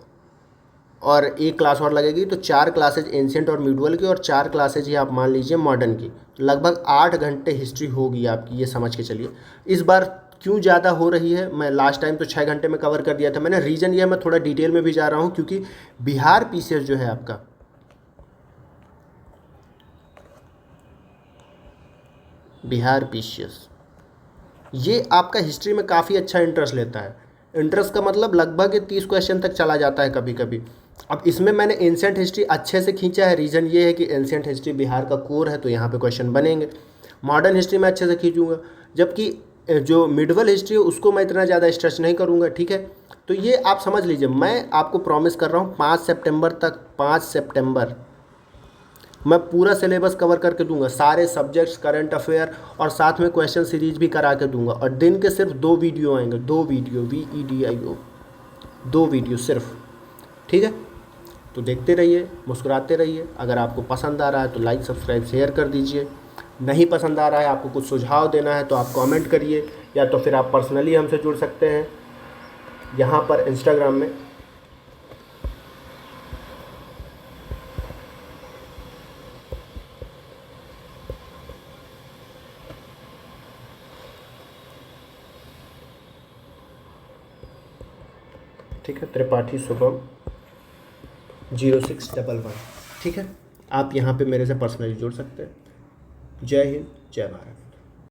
और 1 क्लास और लगेगी तो 4 क्लासेज एंशिएंट और मिडवल की और 4 क्लासेज ही आप मान लीजिए मॉडर्न की, तो लगभग 8 घंटे हिस्ट्री होगी आपकी, ये समझ के चलिए। इस बार क्यों ज़्यादा हो रही है, मैं लास्ट टाइम तो 6 घंटे में कवर कर दिया था मैंने, रीज़न ये है मैं थोड़ा डिटेल में भी जा रहा हूँ क्योंकि बिहार पीसीएस जो है आपका, बिहार पीसीएस ये आपका हिस्ट्री में काफ़ी अच्छा इंटरेस्ट लेता है। इंटरेस्ट का मतलब लगभग 30 क्वेश्चन तक चला जाता है कभी कभी। अब इसमें मैंने एंशिएंट हिस्ट्री अच्छे से खींचा है, रीज़न ये है कि एंशिएंट हिस्ट्री बिहार का कोर है तो यहाँ पे क्वेश्चन बनेंगे। मॉडर्न हिस्ट्री में अच्छे से खींचूंगा, जबकि जो मिडवल हिस्ट्री है उसको मैं इतना ज़्यादा स्ट्रेच नहीं करूँगा, ठीक है। तो ये आप समझ लीजिए, मैं आपको प्रॉमिस कर रहा हूँ 5 सितंबर तक, 5 सितंबर मैं पूरा सिलेबस कवर करके दूंगा, सारे सब्जेक्ट्स, करंट अफेयर और साथ में क्वेश्चन सीरीज भी करा के दूंगा। और दिन के सिर्फ 2 वीडियो आएंगे, 2 वीडियो VEDIO, 2 वीडियो सिर्फ, ठीक है। तो देखते रहिए, मुस्कुराते रहिए। अगर आपको पसंद आ रहा है तो लाइक सब्सक्राइब शेयर कर दीजिए, नहीं पसंद आ रहा है, आपको कुछ सुझाव देना है तो आप कमेंट करिए, या तो फिर आप पर्सनली हमसे जुड़ सकते हैं यहाँ पर इंस्टाग्राम में। ठीक है, त्रिपाठी शुभम 0611, ठीक है। आप यहाँ पे मेरे से पर्सनली जुड़ सकते हैं। जय हिंद, जय भारत।